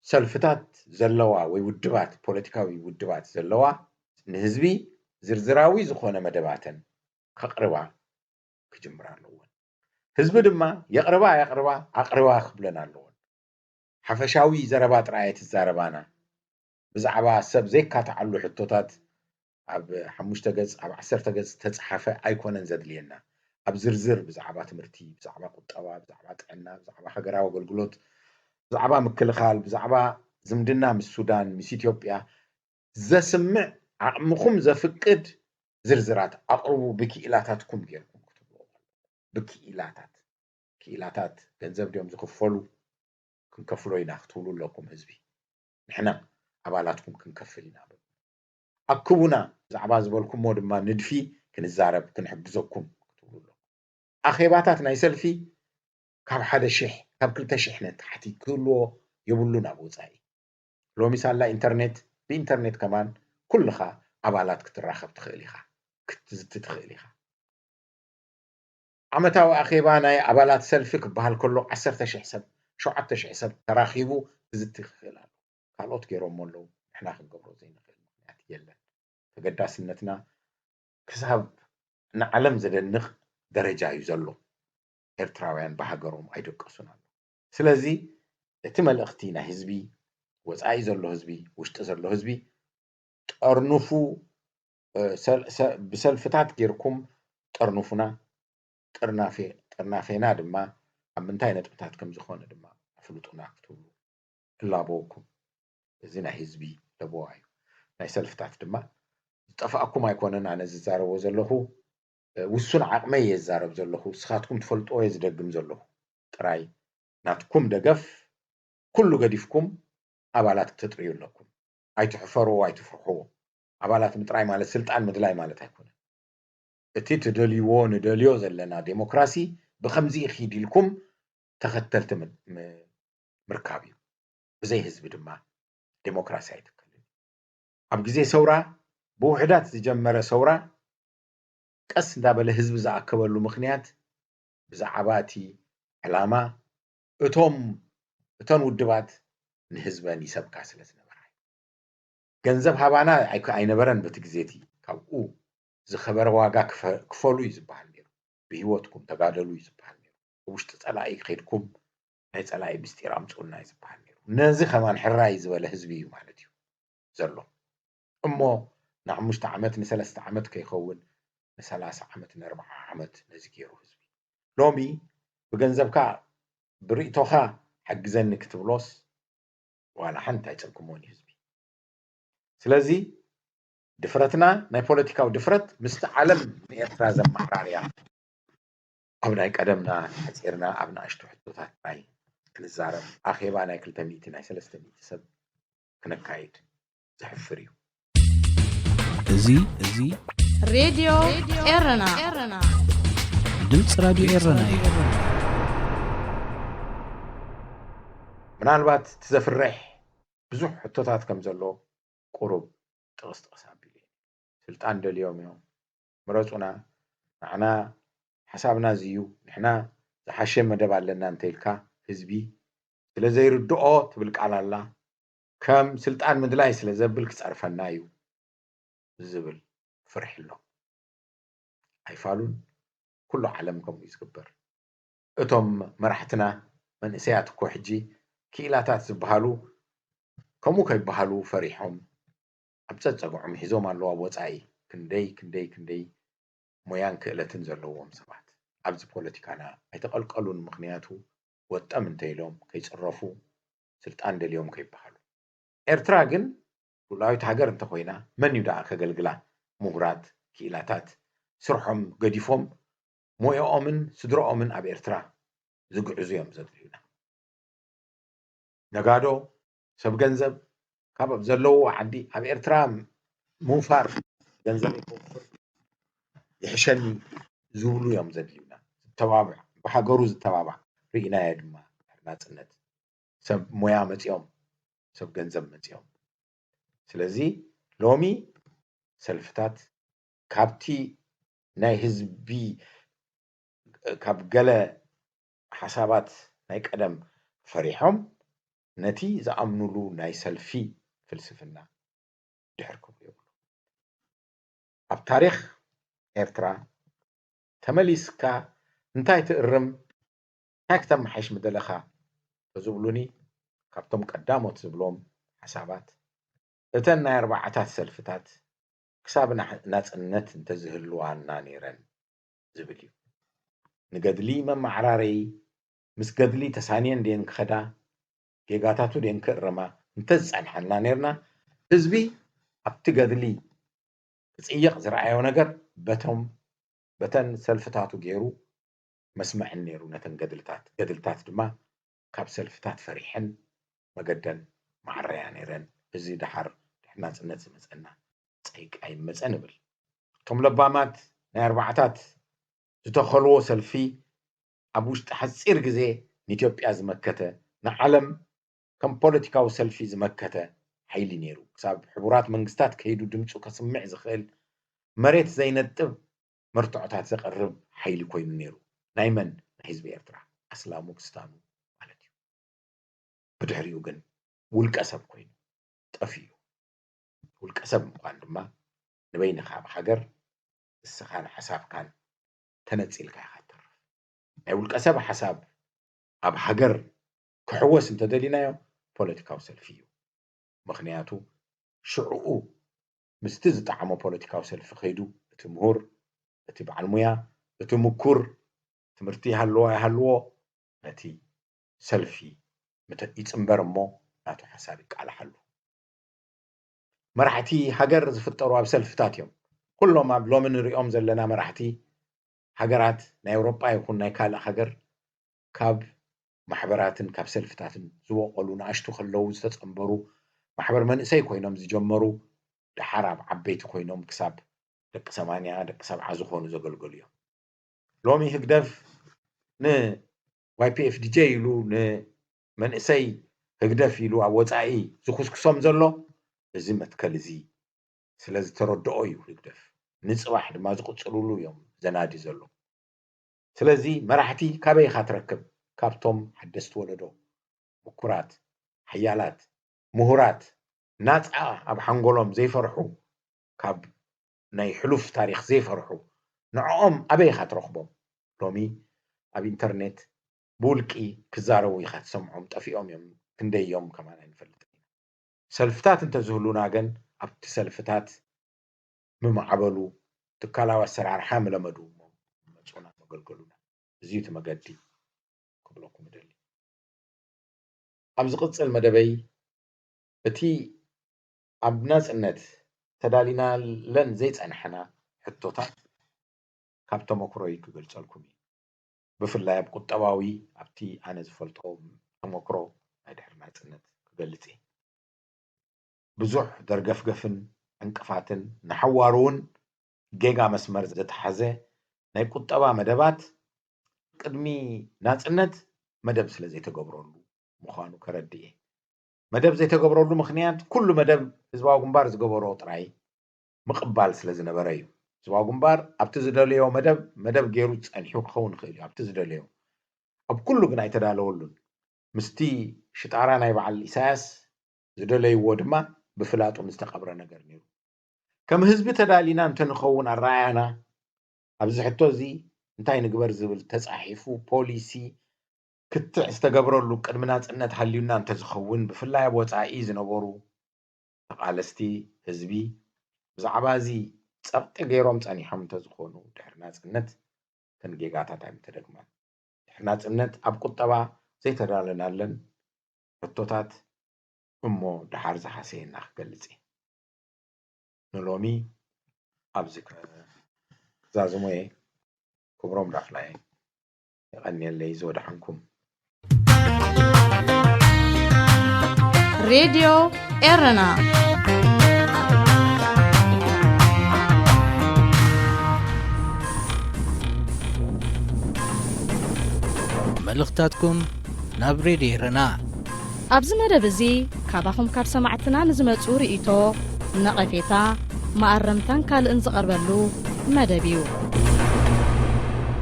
سلفتات زلوا ويودبات بوليتيكاوي ودبات زلوا نهزبي زرزراوي زخونه مدباتن كقربا كجمرا لون حزب دما يقربا اقربا خبلنا لون حفشاوي زربات رايت الزربانا بزعبا سب زي كاتعلو حطوتات اب 5 ገጽ اب 10 ገጽ ተጻሐፈ አይኮነን ዘድልየና اب ዝርዝር ብዛዕባ ትምህርቲ ብዛዕባ ቁጠባ ብዛዕባ ጥዕና ብዛዕባ ሃገራዊ አገልግሎት ብዛዕባ ምክልኻል ብዛዕባ ዝምድና ምስ ሱዳን ምስ ኢትዮጵያ ዘስምዕ አቅምኩም ዘፍቅድ ዝርዝራት አቅርቡ ብክኢላታትኩም ጌርኩም ክትብሉ ብክኢላታት ገንዘብ ዲዮም ዝክፈሉ ክንከፍሎ ኢና ክትብሉ ለኩም ህዝቢ ንሕና አባላትኩም ክንከፍል ኢና أكبونا زعباز بالكم مود ما ندفي كنزارب كنحجزكم كتقولوا أخيباتات نايسلفي كاب حدا شح كاب كل تشحنة تحتي كله يبلون أبو زاي لو مثال لا إنترنت بإنترنت كمان كلها أبالات كتراخب تخيليها كتزت تخيليها عمتاو أخيبانا أبالات سلفك بهال كله 10 حساب شو 10 حساب تراخيبو تزت تخيلها قالوت كيرو مولو إحنا خنقبرو زين يلا تقداسنتنا كسب نعلم زدنخ درجة يزلو إرتراويان بهاجرهم أيدقسون سلازي اتمل اختينا حزبي وزعي زلو حزبي وشت زلو حزبي ترنفو بسلفتات غيركم ترنفونا ترنافينا دما امنتاي نطبتات كم زخونه دما فلوطنا كتبلو الا بوكم زينا حزبي لبواي ናይ ሰልፍታት ድማ ዝጠፋኣኩም ኣይኮነን ኣነ ዝዛረቦ ዘለኹ ውሱን ዓቕመይ የዛረብ ዘለኹ ስኻትኩም ትፈልጥዎ የዝደግም ዘለኹ ጥራይ ናትኩም ደገፍ ኩሉ ገዲፍኩም ኣባላት ክትጥርዩ ኣለኩም ኣይትሕፈርዎ ኣይትፍርሕዎ ኣባላት ምጥራይ ማለት ስልጣን ምድላይ ማለት ኣይኮነን እቲ ትደልይዎ ንደልዮ ዘለና ዴሞክራሲ ብከምዚ ይኺድ ኢልኩም ተኸተልቲ ምርካብ እዩ ብዘይ ህዝቢ ድማ ዴሞክራሲ ኣይትከ ኣብ ግዜ ሰውራ ብውሕዳት ዝጀመረ ሰውራ ቀስ እንዳበለ ህዝቢ ዝኣከበሉ ምኽንያት ብዛዕባ እቲ ዕላማ እቶም ውድባት ንህዝበን ይሰብካ ስለ ዝነበራ ገንዘብ ሃባና ኣይነበረን በቲ ግዜቲ ካብኡ ዝኸበረ ዋጋ ክፈሉ እዩ ዝበሃል ነይሩ ብሂወትኩም ተጋደሉ እዩ ዝበሃል ነይሩ ውሽጢ ፀላኢ ከይድኩም ናይ ፀላኢ ምስጢር ኣምፁና እዩ ዝበሃል ነይሩ ነዚ ከማን ሕራይ ዝበለ ህዝቢ እዩ ማለት እዩ ዘሎ እሞ ن5 ዓመት ن3 ዓመት ከይኸውን ن30 ዓመት ن40 ዓመት ነዚ ገይሩ ህዝቢ ሎሚ ብገንዘብካ ብርእቶኻ حجزني كتبلوس ولا حنت يتكموني هزبي سلازي دفرتنا ناي بوليتيكا ودفرت مستعلم إرترا زم محراريا أبناء قدمنا حسيرنا أبناء أشتو حدوثات ناي كنزارم أخيبا ناي كل تميتي ناي 300 سب كنكايد زحفر እዩ እዚ ሬድዮ ኤረና ድምፂ ራድዮ ኤረና እዩ ምናልባት ትዘፍርሕ ብዙሕ ሕቶታት ከም ዘሎ ቁሩብ ጥቕስጥቕስ ኣቢሉ ስልጣን ደልዮም እዮም ምረፁና ንሕና ሓሳብና ዝዩ ንሕና ዝሓሸ መደብ ኣለና እንተኢልካ ህዝቢ ስለ ዘይርድኦ ትብል ቃል ኣላ ከም ስልጣን ምድላይ ስለ ዘብል ክፀርፈና እዩ ዝብል ፍርሕ ኣሎ ኣይፋሉን ኩሉ ዓለም ከምኡ ዝግበር እቶም መራሕትና መንእሰያት እኮ ሕጂ ክኢላታት ዝበሃሉ ከምኡ ከይበሃሉ ፈሪሖም ኣብ ፀፀግዖም ሒዞም ኣለዋ ወፃኢ ክንደይ ሞያን ክእለትን ዘለዎም ሰባት ኣብዚ ፖለቲካና ኣይተቐልቀሉን ምክንያቱ ወጠም እንተኢሎም ከይፅረፉ ስልጣን ደልዮም ከይበሃሉ ኤርትራ ግን ሉላዊት ሃገር እንተኮይና መን እዩ ደኣ ከገልግላ ምሁራት ክኢላታት ስርሖም ገዲፎም ሞዮኦምን ስድሮኦምን ኣብ ኤርትራ ዝግዕዙ እዮም ዘድልዩና ነጋዶ ሰብ ገንዘብ ካብ ዘለዎ ዓዲ ኣብ ኤርትራ ምውፋር ገንዘብ ይከፍር ይሕሸኒ ዝብሉ እዮም ዘድልዩና ዝተባብዕ ብሃገሩ ዝተባብዕ ርኢናዮ ድማ ናፅነት ሰብ ሞያ መፅኦም ሰብ ገንዘብ መፅኦም ስለዚ ሎሚ ሰልፍታት ካብቲ ናይ ህዝቢ ካብ ገለ ሓሳባት ናይ ቀደም ፈሪሖም ነቲ ዝኣምኑሉ ናይ ሰልፊ ፍልስፍና ድሕር ክብሉ ይብሉ ኣብ ታሪክ ኤርትራ ተመሊስካ እንታይ ትእርም እንታይ ክተመሓይሽ ምደለኻ ተዝብሉኒ ካብቶም ቀዳሞት ዝብሎም ሓሳባት እተን ናይ ኣርባዕታት ሰልፍታት ክሳብ ናፅነት እንተዝህልዋና ነይረን ዝብል እዩ ንገድሊ መማዕራረይ ምስ ገድሊ ተሳንየን ደን ክኸዳ ጌጋታቱ ደን ክእረማ እንተዝፀንሐልና ነርና ህዝቢ ኣብቲ ገድሊ ክፅይቕ ዝረኣዮ ነገር በተን ሰልፍታቱ ገይሩ መስመዕን ነይሩ ነተን ገድልታት ድማ ካብ ሰልፍታት ፈሪሐን መገደን ማዕረያ ነይረን እዚ ድሓር ናፅነት ዝመፀና ፀይቂ ኣይመፀ ንብል እቶም ለባማት ናይ ኣርባዕታት ዝተኸልዎ ሰልፊ ኣብ ውሽጢ ሓፂር ግዜ ንኢትዮጵያ ዝመከተ ንዓለም ከም ፖለቲካዊ ሰልፊ ዝመከተ ሓይሊ ነይሩ ክሳብ ሕቡራት መንግስታት ከይዱ ድምፁ ከስምዕ ዝኽእል መሬት ዘይነጥብ መርትዖታት ዘቕርብ ሓይሊ ኮይኑ ነይሩ ናይ መን ናይ ህዝቢ ኤርትራ ኣስላሙ ክስታኑ ማለት እዩ ብድሕሪኡ ግን ውልቀ ሰብ ኮይኑ ጠፍዩ ውልቀ ሰብ ምኳን ድማ ንበይንኻ ኣብ ሃገር እስኻን ሓሳብካን ተነፂልካ ኢኻ ትተርፍ ናይ ውልቀ ሰብ ሓሳብ ኣብ ሃገር ክሕወስ እንተደሊናዮ ፖለቲካዊ ሰልፊ እዩ ምክንያቱ ሽዑኡ ምስቲ ዝጠዓሞ ፖለቲካዊ ሰልፊ ከይዱ እቲ ምሁር እቲ በዓል ሞያ እቲ ምኩር ትምህርቲ ይሃልዎ ነቲ ሰልፊ ይፅምበር እሞ ናቱ ሓሳብ ይቃላሓሉ መራሕቲ ሃገር ዝፍጠሩ ኣብ ሰልፍታት እዮም ኩሎም ኣብ ሎሚ ንሪኦም ዘለና መራሕቲ ሃገራት ናይ ኣውሮጳ ይኹን ናይ ካልእ ሃገር ካብ ማሕበራትን ካብ ሰልፍታትን ዝወቀሉ ንኣሽቱ ከለዉ ዝተፀንበሩ ማሕበር መንእሰይ ኮይኖም ዝጀመሩ ድሓር ኣብ ዓበይቲ ኮይኖም ክሳብ ደቂ 80 ደቂ 70 ዝኾኑ ዘገልገሉ እዮም ሎሚ ህግደፍ YPFDJ ኢሉ ንመንእሰይ ህግደፍ ኢሉ ኣብ ወፃኢ ዝኩስኩሶም ዘሎ እዚ መትከል እዚ ስለ ዝተረድኦ እዩ ህግደፍ ንፅባሕ ድማ ዝቕፅልሉ እዮም ዘናዲ ዘሎ ስለዚ መራሕቲ ካበይ ኢኻ ትረክብ ካብቶም ሓደስቲ ወለዶ ምኩራት ሓያላት ምሁራት ናፃ ኣብ ሓንጎሎም ዘይፈርሑ ካብ ናይ ሕሉፍ ታሪክ ዘይፈርሑ ንዕኦም ኣበይ ኢኻ ትረኽቦም ሎሚ ኣብ ኢንተርኔት ብውልቂ ክዛረቡ ኢኻ ትሰምዖም ጠፊኦም እዮም ክንደዮም ከማን ኣይንፈልጥ ሰልፍታት እንተዝህሉና ግን ኣብቲ ሰልፍታት ምማዕበሉ ትካላዊ ኣሰራርሓ ምለመዱ መፁና መገልገሉና እዚዩ እቲ መገዲ ክብለኩም ይደሊ ኣብ ዝቕፅል መደበይ እቲ ኣብ ናፅነት ተዳሊናለን ዘይፀንሐና ሕቶታት ካብ ተመክሮይ ክገልፀልኩም እዩ ብፍላይ ኣብ ቁጠባዊ ኣብቲ ኣነ ዝፈልጦ ተመክሮ ናይ ድሕሪ ናፅነት ክገልፅ እየ بزح درقفقفن انقفاتن نحوارون جيجا مسمر زتحزه ناي قطبا مدبات قدمي ناصنت مدب سلازي تقبرولو مخانو كرديه مدب زي تقبرولو مخنيات كل مدب حزباو غنبار زغبرو طراي مقبال سلازي نبريو حزباو غنبار ابت زدليو مدب غيرو صنحو كون خيل ابت زدليو اب كله غنا يتدالولون مستي شطارا ناي بعل اساس زدليو ودما بفلاطو مستقبره ነገር نيرو كم حزب تدالينا انت نخون الرايانا ابز حتو زي انتاي نغبر زبل تصحيفو بوليسي كتع استقبرولو قدم ناصنت حليونا انت زخون بفلاي بوصاي زنبرو تقالستي حزبي بزعبا زي صبط غيروم صنيحم انت زخونو دحر ناصنت تنجيغاتا تايم تدغما دحر ناصنت اب قطبا زي تدالنالن فتوتات امو دحر زحسينا خገልጽي نلومي ابزك زازموي كبروم دافلاي يغني اللي يزود عنكم راديو إرنا ملختاتكم ناب راديو إرنا أبز مدبزي كاباكم كاب سمعتنا نزمتو رئيتو نقفيتا ما أرمتان كالإنز قربلو مدبيو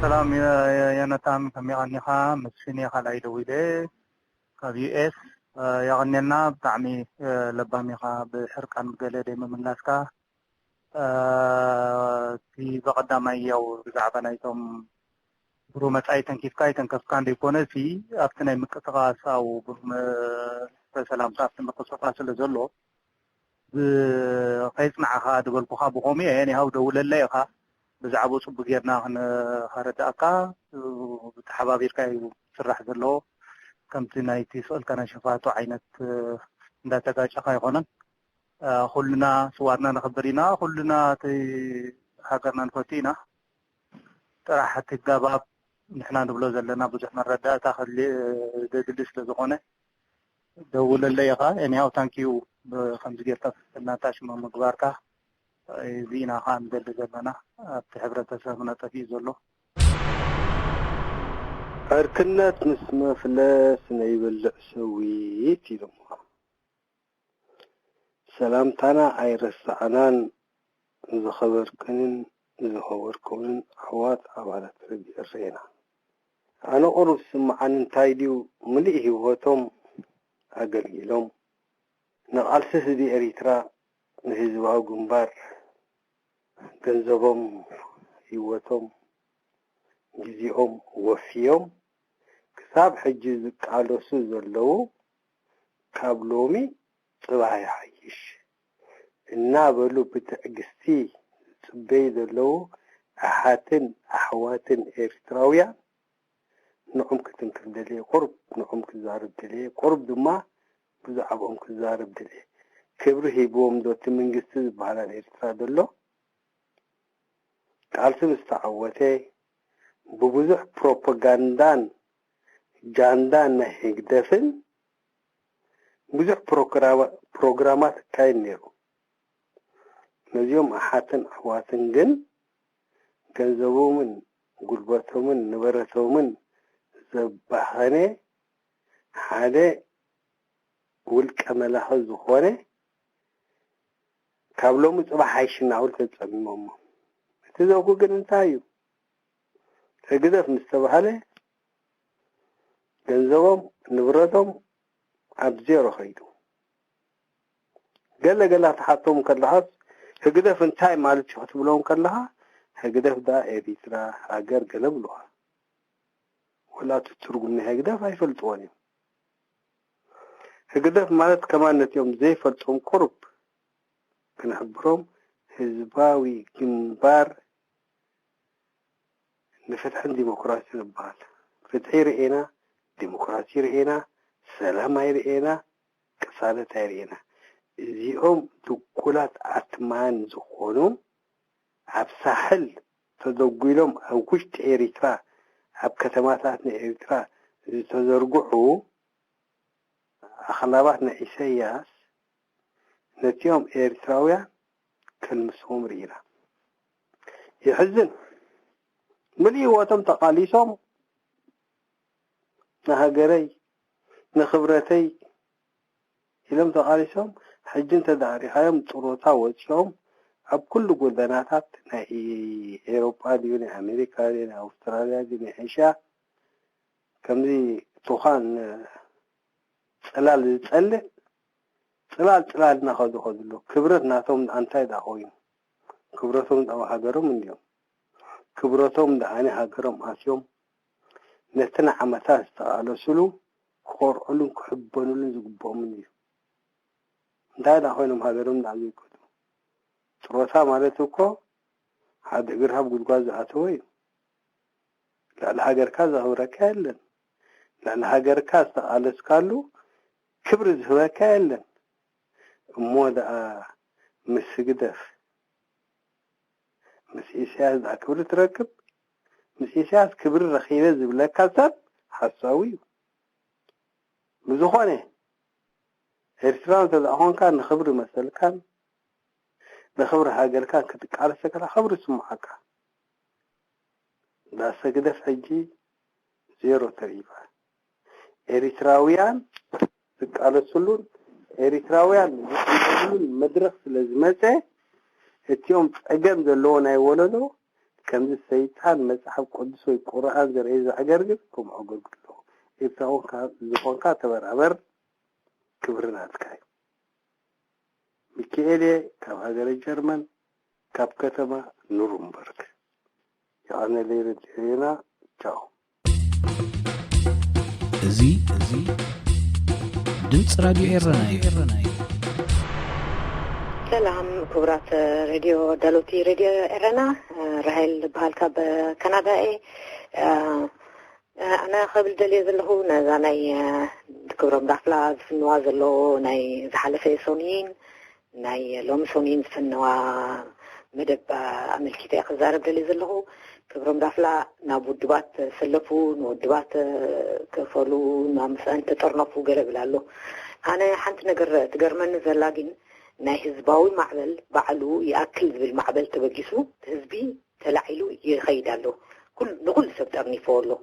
سلام يا نتام كم يغنيها مسفيني خلاي دويلة كبي اس يغنينا بتعمي لباميها بحرق عن مقالة من ناسكا في بقدام أيو بزعبنا يتم برومة أيتن كيف كايتن كفكان ديكونا في أبتنا مكتغاس أو بسلام صافت مكتغاس لزلو بقيس معها دول بخاب قومية يعني هاو دولة الليخة بزعبو صبو جيرنا خارداكا بتحبابير كاي سرح زلو كمتي نايتي سؤال كان شفاتو عينت داتاكا شخا يخونن كلنا سوارنا نخبرينا كلنا تي هاجرنا نفتينا راح تجاباب نحنا نبلو زلنا بزح مرة تاخذ دلس لزخونة دولة الليغة يعني هاو تانكيو بخمس جيرتا ناتاش من مقباركا زينا خان دل زلنا بحبرة سهمنا تفيزولو أركنات نسمة فلاس نيبل سويت لهم سلام تانا عيرس عنان زخبر كنن زخبر كونن حوات عبادة ربي الرينا أنا أعرف سمعان تايديو ملئه وطم أقليلهم نقال سيدي أريترا نهزواو قنبار ገንዘቦም ህይወቶም ጊዜኦም ወፊዮም ክሳብ ሕጂ ዝቃለሱ ዘለው ካብ ሎሚ ጽባህ ይሐይሽ እናበሉ ብትዕግስቲ ጽበይ ዘለው ኣሓትን ኣሕዋትን ኤርትራውያን ንዑም ክትንክር ደልየ ቁርብ ንዑም ክዛርብ ደልየ ቁርብ ድማ ብዛዕቦም ክዛርብ ደልየ ክብሪ ሂቦም ዶቲ መንግስቲ ዝበሃል ኤርትራ ዘሎ ቃልስ مستعوته ببزح بروباغاندان جاندان هيكدفن بزح بروغرامات كاين نيرو نزيوم أحاتن أحواتن جن ገንዘቡምን ጉልበቶምን ንበረቶምን ዘባህነ ሓደ ውልቀ መላኽ ዝኾነ ካብሎም ጽባህ አይሽናውል ተጸምሞም ተዘውኩ ግን እንታዩ ተግዘፍ ምስተባህለ ገንዘቦም ንብረቶም ኣብ ዜሮ ኸይዱ ገለገላ ተሓቶም ከለሃስ ህግደፍ እንታይ ማለት ይኽትብሎም ከለሃ ህግደፍ ዳ ኤሪትራ ሃገር ገለብሉሃ ወላቱ ትርጉም ህግደፍ አይፈልጥዎን ህግደፍ ማለት ከማነትዮም ዘይፈልጦም ቁርብ ክንሕብሮም ህዝባዊ ግንባር ንፍትሕን ዲሞክራሲ ይባሃል ፍትሒ ርኤና ዲሞክራሲ ርኤና ሰላም ርኤና ቅሳነት ርኤና እዚኦም ድኩላት አትማን ዝኾኑ ኣብ ሳሕል ተዘጉሎም ኣብ ውሽጢ ኤሪትራ ኣብ ከተማታት ኤሪትራ ዝተዘርግሑ ኣኽላባት ኢሳያስ ነቲኦም ኤርትራውያን ከልምስዎም ርኢና ይሕዝን ምልእ ህይወቶም ተቃሊሶም ንሃገረይ ንኽብረተይ ኢሎም ተቃሊሶም ሕጂ እንተዳሪኻዮም ጥሮታ ወፂኦም ኣብ ኩሉ ጎደናታት ናይ ኤውሮጳ ድዩ ናይ ኣሜሪካ ድዩ ናይ ኣውስትራልያ ድዩ ናይ ኤሽያ ከምዚ ቱኻን ፅላል ዝፀልእ ፅላል እናኸዱ ከድሎ ክብረት ናቶም እንታይ ዳ ኮይኑ ክብረቶም ዳ ሃገሮም እንዲዮም ክብረቶም ዳኣነ ሃገሮም ኣትዮም ነተን ዓመታት ዝተቃለስሉ ክቆርዕሉን ክሕበኑሉን ዝግብኦም እዩ እንታይ ዳ ኮይኖም ሃገሮም ዳ ዘይከዱ ጥሮታ ማለት እኮ ሓደ እግር ሃብ ጉድጓድ ዝኣተወ እዩ ላዕሊ ሃገርካ ዘኽብረካ የለን ላዕሊ ሃገርካ ዝተቃለስካሉ ክብሪ ዝህበካ የለን እሞ ደኣ ምስ ግደፍ ምስ ኢሳያስ ዳ ክብሪ ትረክብ ምስ ኢሳያስ ክብሪ ረኺበ ዝብለካ ሰብ ሓሳዊ እዩ ብዝኾነ ኤርትራ እንተደኣ ንኽብሪ መሰልካን ንኽብሪ ሃገርካ ክትቃለስ ከላ ክብሪ ስምዓካ ዳሰ ግደፍ ሕጂ ዜሮ ተሪባ ኤርትራውያን ዝቃለስሉን ኤርትራውያን ዝቃለስሉን መድረክ ስለ ዝመፀ እቲኦም ፀገም ዘለዎ ናይ ወለዶ ከምዚ ሰይጣን መፅሓፍ ቅዱስ ወይ ቁርኣን ዘርኢ ዘዕገርግር ከምኡ ኣገልግሎ ኤርትራውን ዝኾንካ ተበራበር ክብሪ ናትካ እዩ ሚካኤል ካብ ሃገረ ጀርመን ካብ ከተማ ኑሩምበርግ يعنى ليلة هنا تشاو زي دمت راديو إيراناي سلام كبرات راديو دالوتي راديو إيرانا رهيل بهالكا بكندا أنا قبل دليل له نزاني كبرم دافلا في النوازلو ناي زحلفة سونين ناي لوم سونين في النوا مدب أمريكا خزارب دليل له كبرم دافلا نابودبات سلفو نودبات كفلو نامسان تطرنفو قرب لالو أنا حنت نقر تقرمن زلاقين ناي هزباوي معبل بعلو يأكل بالمعبل تبقيسو هزبي تلعيلو يخيدالو نقول سبترني فولو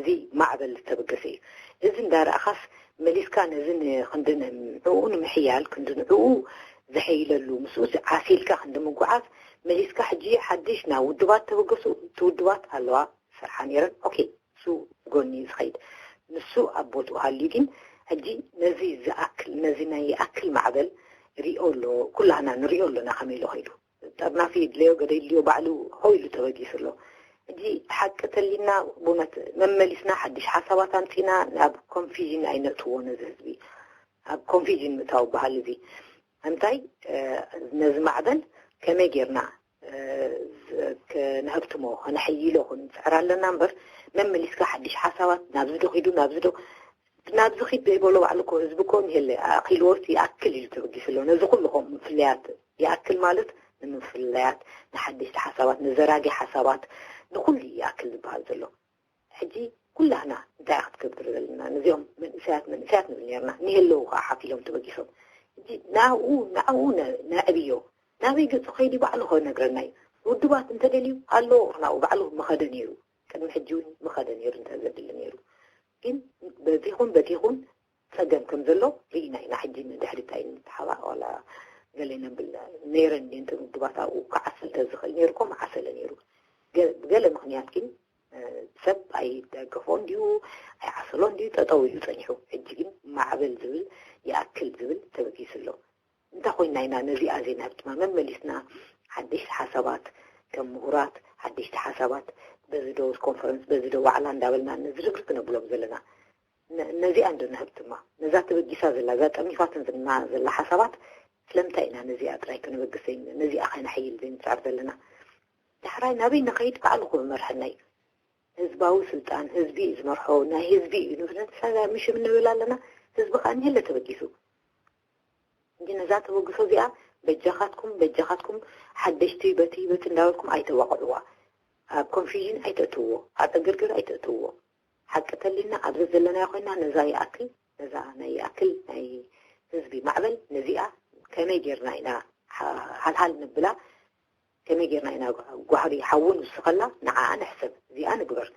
زي معبل تبقيسي إذن دار أخص مليس كان إذن خندن عقون محيال كندن عقو زحيللو مسوس عاسيلكا خندن مقعاف مليسكا حجي حديشنا ودبات توقفوا تودبات هلوا فرحانيرن اوكي سو غوني زخيد نسو ابوتو هاليدين حجي نزي زاكل نزينا ياكل معبل ريولو كلنا نريولو نخميلو هيدو طبنا في دليو قدي ليو بعلو هويلو توقيسلو حجي حقت لينا بونت ممليسنا حديش حساباتان فينا اب كونفيجن اينتو نزبي اب كونفيجن متاو بهالذي امتاي نز معبل كما جرنا كنهبتمو نحييلو نفعر لنا نمبر ممليسكا حديش حسابات نابزدو خيدو نابزو خيد بيقولوا علىكو هزبكم هلا اقيلوت ياكل يتوقفلو نزو كلهم مفليات ياكل مالت من مفليات نحديش حسابات نزراقي حسابات نقول ياكل بهالزلو حجي كلنا داخل كبر لنا نزيهم من اسات نيرنا نيهلو حافيلهم توقفهم حجي ناو نابيو نابي قد خيدي بعلو نقرناي ودبات انت دليو قالو انا وبعلو مخدنيرو كان محجون مخدنيرو انت زدلنيرو كن بديخون صدم كم زلو رينا انا حجي من دحرتاين تحوا ولا قالنا بالنيرن دي انت ودبات وكعسل تزخل نيركم عسل نيرو قال مخنيات كن سب اي دقفون ديو اي عسلون ديو تطوي يصنحو حجي معبل زبل ياكل زبل تبكيسلو انت خوينا هنا نزي ازين هبتما مملسنا حديش حسابات كمهورات حديش حسابات بزدو كونفرنس بزدو وعلان دابلنا نزرقرق نبلوك زلنا نزي عندنا هبتما نزات بقيسا زلا ذات اميفاتن زلا حسابات سلمتاينا نزي ادراي كنو بقسين نزي اخينا حيل زين تعرف زلنا تحراي نبي نقيد بعلقو مرحناي هزباو سلطان هزبي ازمرحو نا هزبي نفرنت ساقا مش من نولا لنا هزبقان هلا تبقيسو عندنا ذات وقفوا بيها بجاخاتكم حدشتي بتي بتنداولكم أي توقعوا كونفيجن أي تتوه هذا قرقر أي تتوه حتى لنا أبرز لنا يقولنا نزاي أكل نزاي أكل أي نزبي معبل نزيئة كما جرنا إنا حال نبلا كما جرنا إنا جوهري حون وسخلا نعا نحسب زي أنا قبر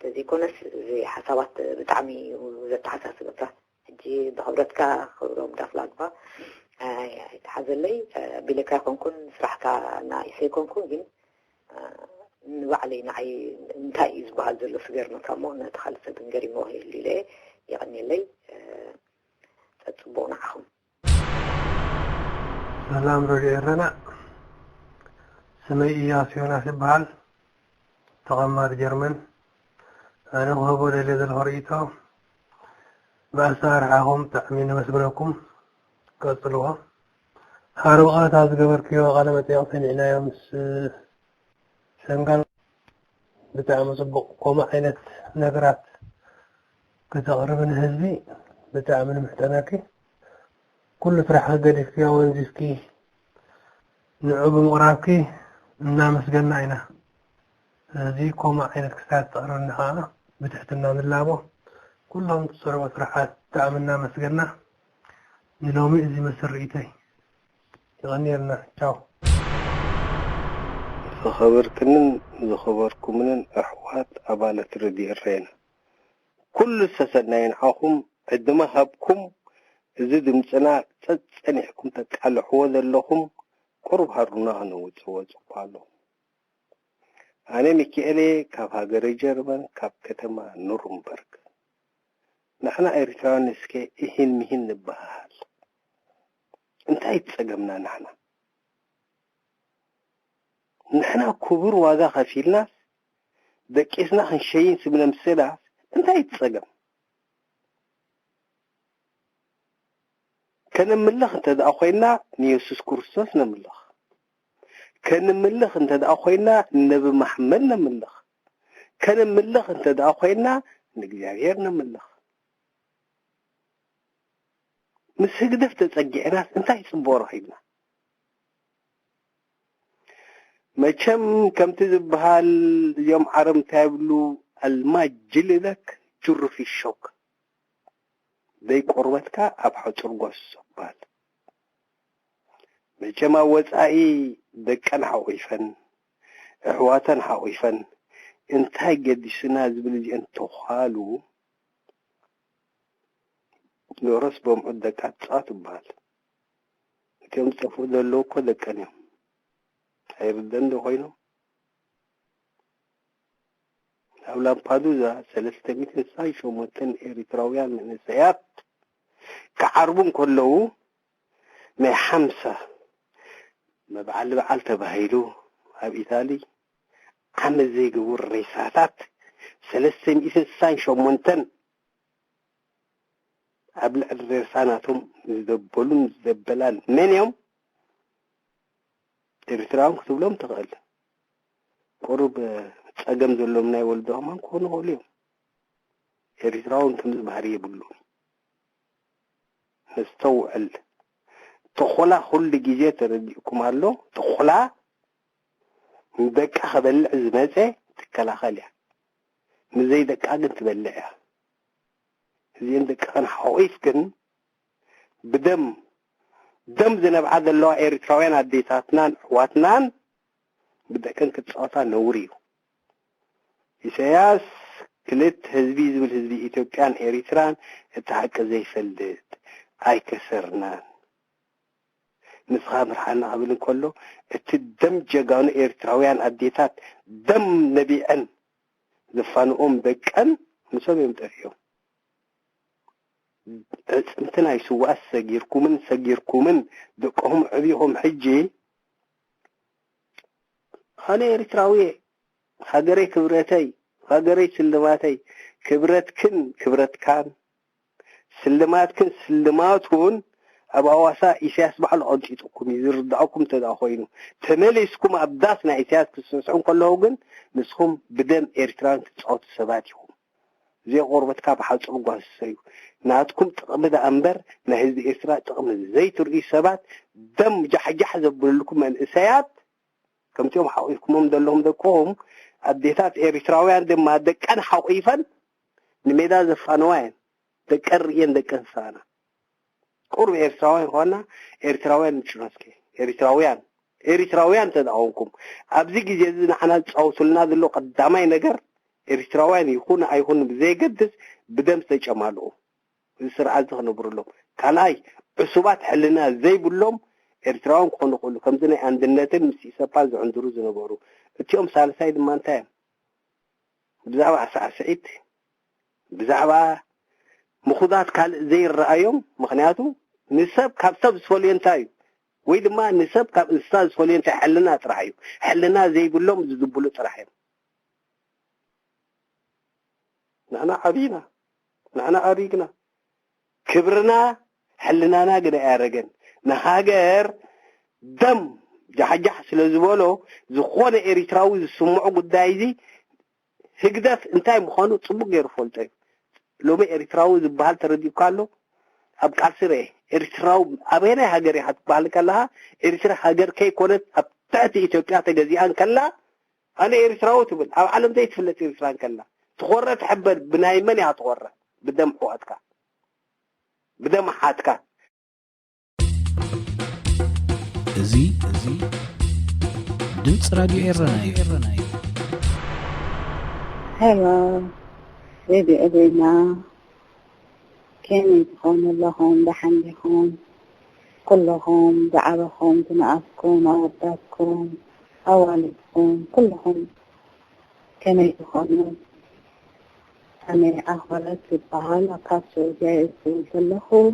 زي كونس زي حسابات بتعمي وزي تحساس بتاع جي بخبرتك خبرهم دافلاك با تحزن لي بلكا كون فرحكا نا يسيكون جن وعلي نعي نتايز بهذا الفجر كمان تخلص بنجري موهي اللي ليه يعني لي تتصبون معهم سلام رجعنا سمي إياس يوناس بحال تغمار جرمن أنا وهو ليلة الهريطة بأسارعهم تأمين مسبركم قتلوها هارو قالت هذا قبر كيو غالمة يغفن عناية مس سنقال بتاع مسبق قوم عينت نقرات كتغرب من هزبي بتاع من محتناكي كل فرحة قديف كيا ونزيف كي نعوب مغرابكي نامس قلنا عينا زي قوم عينت كسات تقرر النهاية بتحتنا من اللابو كلهم تصروا فرحات تعمل نامس قلنا نلومي إزي مسريتي يغني لنا تشاو زخبركم من أحوات أبالة ردي الرين كل سسنين حاكم عندما هبكم زد مصنع تصنعكم تتحلحوا ذلهم قرب هرونا نوزوزقالو أنا ميكيالي كاف هاجري جرمن كاف كتما نورنبرغ نحن إيرترا نسكي إهين مهين نبهال انتهي تسقمنا نحن كبر واذا خفيلنا دكيسنا هنشين سبنا مسلا انتهي تسقم كان ملخ انت دا اخوينا نيسوس كريستوس نملخ كان ملخ انت دا اخوينا النبي محمد نملخ كان ملخ انت دا اخوينا نغير نملخ مسجدف تسقعنا انتهي صبور هينا مچم كم تزبهال يوم عرم تابلو الماجل ذاك جر في الشوك دي قربتك أبحث رقص بال مچم وزعي دكان حويفن احواتن حويفن انتهي قد سناز بلجي انتو خالو نورس بهم عدكات ساعت بال كم تفوض اللوكو دكان يوم هيردن دو خوينو أولام بادوزا 300 ساي شو متن إريتراويان من السيات كعربون كله ما حمسة ما بعل تبهيلو هاب إيطالي عمل زي جور ريساتات 300 ساي شو متن قبل الرساناتهم زدبلون زدبلان من يوم إريتراون كتب لهم تقل قرب تسقم زلهم ناي ولدهم هم كونوا هوليهم إريتراون كمز بحرية بلون نستوعل تخلا كل جيجة ترديكم هلو تخلا دكا خبل عزمته تكلا خاليا مزي دكا قد تبلعها زين دكا كان حويف كن بدم زنب عاد الله إريتراويان عديتاتنان حواتنان بدأ كان كتصاطا نوريو إسياس كلت هزبي زبل هزبي إثيوبيان إريتران اتحكى زي فلدت أي كسرنان نسخة مرحانا قبل كله الدم جاقان إريتراويان عديتات دم نبيعن زفانو بكأن مسوي متأفيهم انتنا يسوى سجيركم دقهم عبيهم حجي أنا إريتراوي هاجري كبرتي هاجري سلماتي كبرت كان سلماتكن سلماتون أبا واسا إساس بحال عديتكم يردعكم تداخوينو تمليسكم أبداسنا إساس كسنسعون كلهوغن نسخم بدم إريتران تسعود سباتيهم زي غربتك بحال صعوبة السيو ناتكم تقمد أنبر نهز إسراء تقمد زي ترقي سبات دم جح زبل لكم من إسايات كم تيوم حقيقكم مدلهم دكوهم الديتات إريتراويان دم ما دكان حقيقا نميدا زفانوين دكرين دكان سانا قرب إرتراويان خوانا إرتراويان نشناسكي إرتراويان تدعونكم أبزي جيزنا حنا تصوصلنا ذلو قدامي نجر إرتراويان يكون بزي قدس بدم سيجمالو السرعة تخنبر لهم كلاي عصوبات حلنا زي بلهم إرتراويان كونو كله كم زنا عندناتين مسيسة باز عندرو زنبارو اليوم سالسايد ما انتهى بزعبة سعيد بزعبة مخوضات كال زي الرأيهم مخنياتو نسب كابسب سولين تايو ويد ما نسب كاب استاذ سولين تاي حلنا ترحيو حلنا زي بلهم زدبلو ترحيو نحن عبينا نحن أريقنا كبرنا حلنانا قد أرقن نهاجر دم جحجح سلزبولو زخونة إريتراوي سمعوا قدايزي هقدف انتاي مخانو تصبق يرفول تايو لو ما إريتراوي زبهال ترديو كالو أبقى سريه إريتراوي أبينا هاجري هتبالك لها إريترا هاجر كي كونت أبتعتي إتوكيا تجزيان كلا أنا إريتراوي تبل أو علم دايت فلت إريتران كلا تغرى تحبر بناي مني هتغرى بدم حواتك بدم حاتك زي دمت راديو إيرانايو هلا بيبي أبينا كان يتخون اللهم بحمدهم كلهم دعوهم بنقفكم أوداتكم أوالدكم كلهم كان يتخونون أنا أخبرت بالبعال أكاسو جايز وزلخو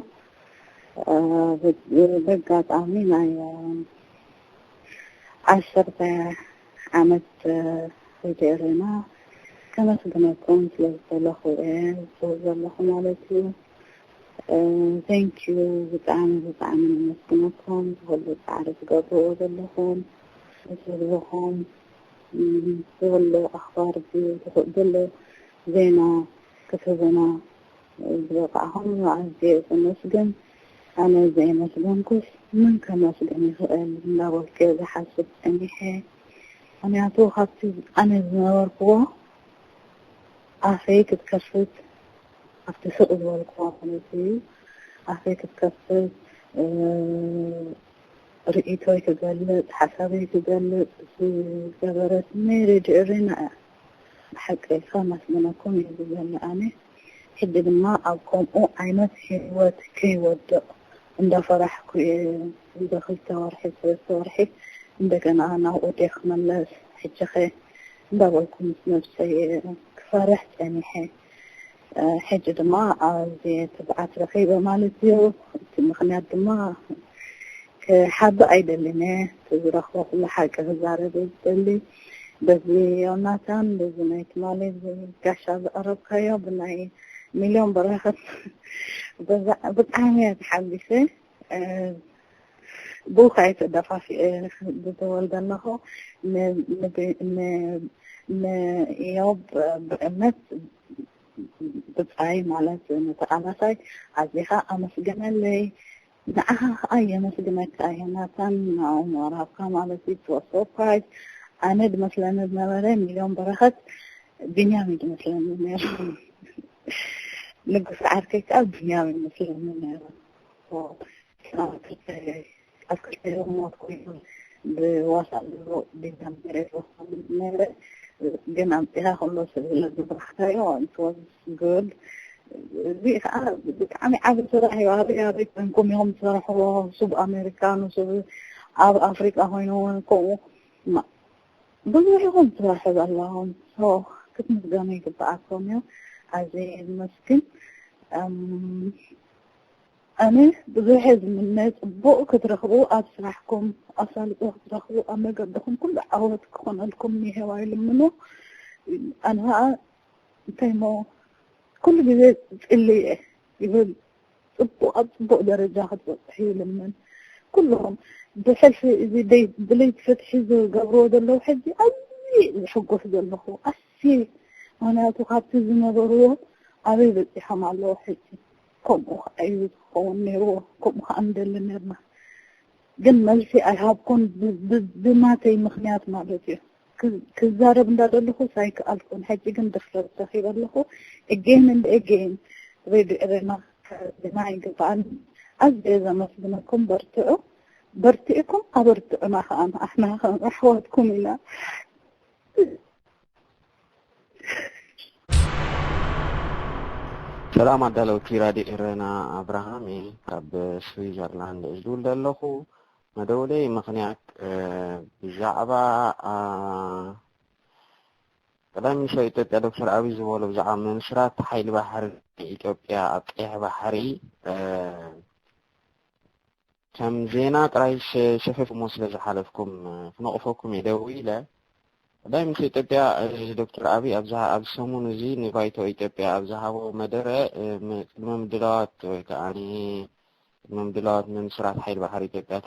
بقات أمين 10 عمت وجيرنا كما سبناكم لزلخو وزلخو مالتي thank you بتعامل مسكنكم تقولوا تعرف قبو وزلخهم وزلخهم تقولوا أخبار دي تقولوا زينا كتبنا بوقعهم وعزيز المسجن أنا زي مسجن كوش من كمسجن يسأل ناول كذا حسب أنيحي أنا أعطوه خطي أنا زنور قوة أعطيك تكسرت أفتسق الوالقوة فنسي أعطيك تكسرت رئيتوي كقلت حسابي كقلت جبرت ميري جئرنا حق خامس منكم يقولون أنا حد ما أقوم أو عينات هوات كي ود عند فرح كي دخلت ورحي سويت ورحي عندك أنا وديخ من لاس حجخي دولكم نفسي فرحت يعني حج دماء زي تبعت رخيبة مالتي مخنات دماء حابة أيضا لنا تزرخ وكل حاجة غزارة بيزدلي بزي يوناتان بزنايت مالي كاشا بقرب كيو بناي مليون براخت بتعامل حبيسي بوخاي تدفع في بدول دلخو يوب بأمت بتعاي مالت نتعالساي عزيها أمس جمالي نعها أي مسجنك أي ناتان ومرافقة مالتي توصوفاي أنا مثلا نمرة مليون برخت بنيامين مثلا نمرة نقص عركك أو بنيامين مثلا نمرة أذكر يوم ما تقول بواسع بيزام بريد وصل نمرة جمع بها خلص اللي برختها يوم it was good عمي عابد صراحي وهذه بنكم يوم صراحة سب أمريكان وسب أفريقيا هنا كم ما بزوجهم صراحة اللهم هو كنت متجمعي كبعكم يا عزيز مسكين أنا بزوجي من الناس بوق ترخبوا أسرحكم أصل ترخبوا أما قدكم كل عورتكم لكم نهواي لمنه أنا تيمو كل جزء اللي يقول أطبق درجات وصحي لمن كلهم بحلف إذا بليت فتحي زي قبرود اللو حجي أي حقه في دلخو أسي أنا تخابت زينا ضرورة أريد اتحام على اللو حجي كم أيضا خوني روح كم خاند اللي نرمى جمال في أيهابكم بما تي مخنيات مالتي كزارب ندار اللخو سايك ألكم حجي جن دخلت تخيب اللخو again and again ريد إرنا بناي قطعا إذا مسلمكم برتئكم أبرتئنا خان إحنا أحواتكم إلى سلام على كيرادي إيرنا أبراهامي أب سويسرلاند إزدول دلخو مدولي مخنياك بزعبا قدام شيء دكتور أبي زوال بزعم من شرات حيل بحر إثيوبيا أقيح بحري كم زينات رايش شفف موسى حالفكم نقفكم يدوي لا قدام شيء إثيوبيا دكتور أبي أبسمون زي نفايتو إثيوبيا أبزهابو مدرة ممدلات كأني ممدلات من شرات حيل بحر إثيوبيا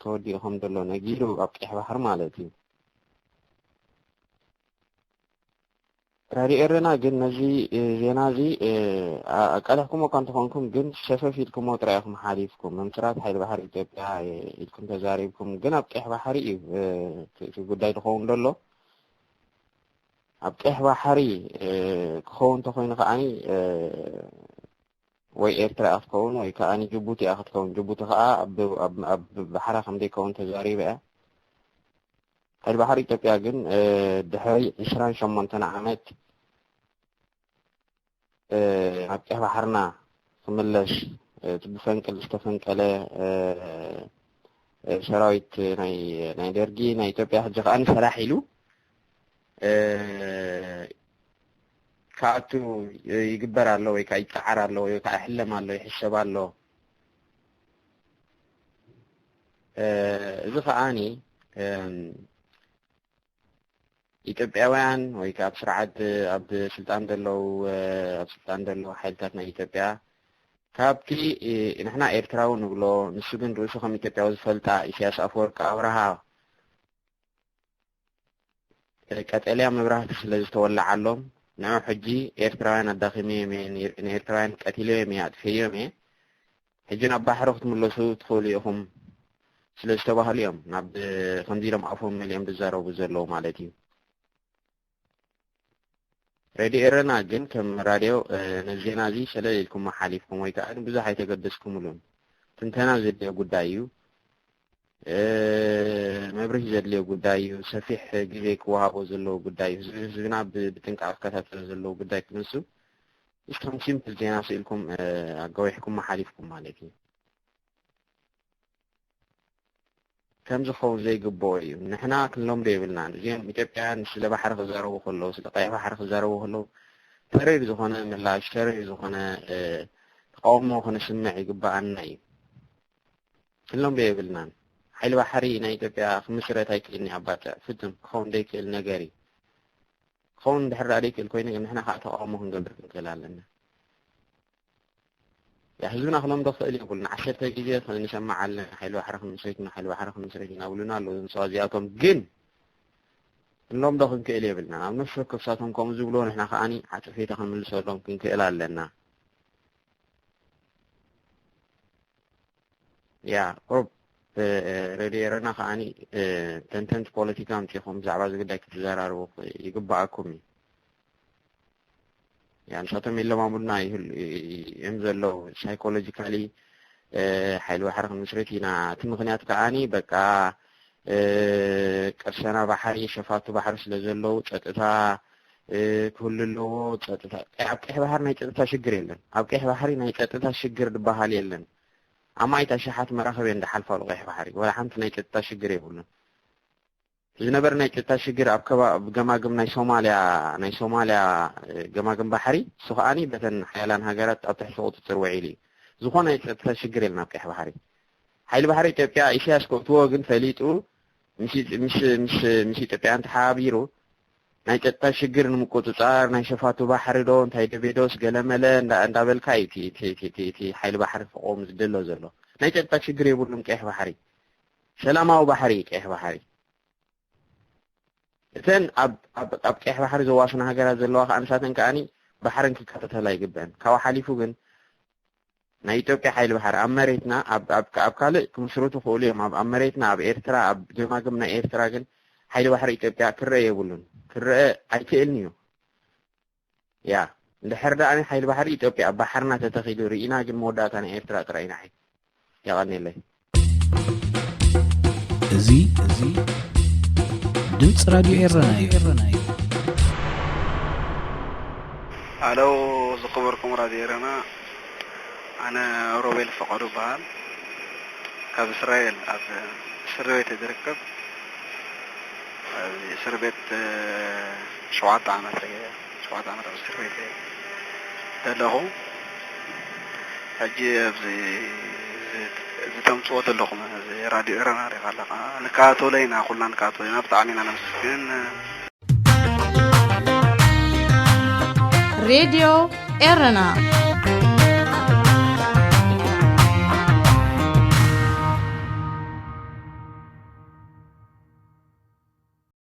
تودي هم دلو نجيلو أقيح بحر مالتي رادي إيرنا جن نزي زينازي أكلكم وكان تفهمكم جن شفافيتكم وترايكم حديثكم من شرات حيل بحر إثيوبيا يكون تجاربكم جن أبقيح بحري في بداية خون دلو أبقيح بحري خون تخون كأني وي إيرترا أفكون وي كأني جبوتي أخذكون جبوتي خاء أب بحر خمدي كون تجاربه حيل بحر إثيوبيا جن دحري 28 عامات أبقيح بحرنا ثملش تبفنكل استفنكله شرايط ناي درجي ناي إثيوبيا حجق أنا سراحيلو كاتو يجبر الله ويكا يتعر الله ويكا يحلم الله يحسب الله زفعاني ኢትዮጵያውያን ወይ ካብ ስርዓት ኣብ ስልጣን ደለው ሓይልታትና ኢትዮጵያ ካብቲ ንሕና ኤርትራዊ ንብሎ ንሱ ግን ርእሱ ከም ኢትዮጵያዊ ዝፈልጣ ኢሳያስ ኣፈወርቂ ኣብርሃ ቀጠልያ መብራህቲ ስለ ዝተወላዓሎም ንዑ ሕጂ ኤርትራውያን ኣዳኺመዮም ንኤርትራውያን ቀቲለዮም ኣጥፍዮም ሕጂ ናብ ባሕሪ ክትምለሱ ትኽእሉ ኢኹም ስለ ዝተባህሉ እዮም ናብ ከምዚ ኢሎም ኣፎም መሊኦም ዝዛረቡ ዘለዉ ማለት እዩ راديو إيرنا جن كم راديو نزينا زي سلالكم محالفكم ويكأن بزح يتقدسكم لهم تنتنا زد لي قدايو مبرج زد لي قدايو سفيح جيك وهابو زلو قدايو زينا بتنك عفكات زلو قدايك نسو إشتم سيمبل زينا سيلكم قويحكم محالفكم مالكي كم زخون زي قبوي نحنا كلهم ريبلنا زين إثيوبيا نسل بحر خزارو خلو سلقاي بحر خزارو خلو تريد زخونه ملاش تريد زخونه قومو خنا سمع يقبعنا كلهم ريبلنا حيل بحري نا إثيوبيا خمسرة هيكلني عباتا فتم خون ديك النجاري خون بحر عليك الكوين نحنا حتى قومو هنقدر نكلالنا يحزبنا خلهم ضغط إلي قلنا 10 جيجا خلينا نسمع على حلوة حركة مسرتنا حلوة حركة مسرتنا أولنا لو نصازياتهم جن اللهم ضغط كإلي بلنا نفسك قصاتهم كم زغلون إحنا خاني حتى في تخن من السودان كن كإلا لنا يا قرب ريرنا خاني تنتنت بوليتيكام تيخم زعباز قدك تزارار يقبعكم يعني شاطر من اللي ما بدنا ينزل له سايكولوجيكالي حلو حركة مسرتنا تمغنيات كأني بقى كرسنا بحري شفاته بحر سلزلو تأتتا كل له تأتتا أبكي بحر نيتأتتا شجر يلن أبكي بحري نيتأتتا شجر دبهالي يلن أما يتشحات مراخب عند حلفة لغيح بحري ولا حمت نيتأتتا شجر يقولن ዝነበረ ናይ ጨታ ሽግር ኣብ ገማግም ናይ ሶማልያ ገማግም ባሕሪ እሱ ከዓኒ በተን ሓያላን ሃገራት ኣብ ትሕቲ ቁፅጥር ውዒሉ እዩ ዝኾነ ናይ ጨታ ሽግር የለና ኣብ ቀይሕ ባሕሪ ሓይሊ ባሕሪ ኢትዮጵያ ኢሳያስ ከእትዎ ግን ፈሊጡ ምስ ኢትዮጵያን ተሓቢሩ ናይ ጨታ ሽግር ንምቁፅፃር ናይ ሸፋቱ ባሕሪ ዶ እንታይ ደቤዶስ ገለመለ እንዳበልካ እቲ ሓይሊ ባሕሪ ክቆም ዝደሎ ዘሎ ናይ ጨታ ሽግር የብሉን ቀይሕ ባሕሪ ሰላማዊ ባሕሪ ቀይሕ ባሕሪ إذن أب كيح بحر زواسنا هجرة زلوا خامساتن كأني بحرن كتتها لا يجبن كوا حليفو جن نايتو كحيل بحر أمريتنا أب كله كمشروط خوليهم أمريتنا أب إيرترا أب جماعنا إيرترا جن حيل بحر إثيوبيا كرة يقولون كرة أيتيلنيو يا እንድሕር ደኣ ሓይሊ ባሕሪ ኢትዮጵያ ኣብ ባሕርና ተተኺሉ ርኢና ግን መወዳእታ ናይ ኤርትራ ጥራይና ሓይ ይቐኒለይ እዚ ድምፂ ራድዮ ኤረና እዩ አሎ ዝኽበርኩም ራድዮ ኤረና ኣነ ሮቤል ፈቐዱ በሃል ካብ እስራኤል ኣብ እስር ቤት ዝርከብ እስር ቤት 7 ዓመት ኣብ እስር ቤት ዘለኹ ሕጂ ኣብዚ ዝተምፅኦ ዘለኹም ራድዮ ኤረና ሪኢኻ ኣለኻ ንከኣተውለይና ኩልና ንከኣተውለይና ብጣዕሚ ኢና ነመስግን ሬድዮ ኤረና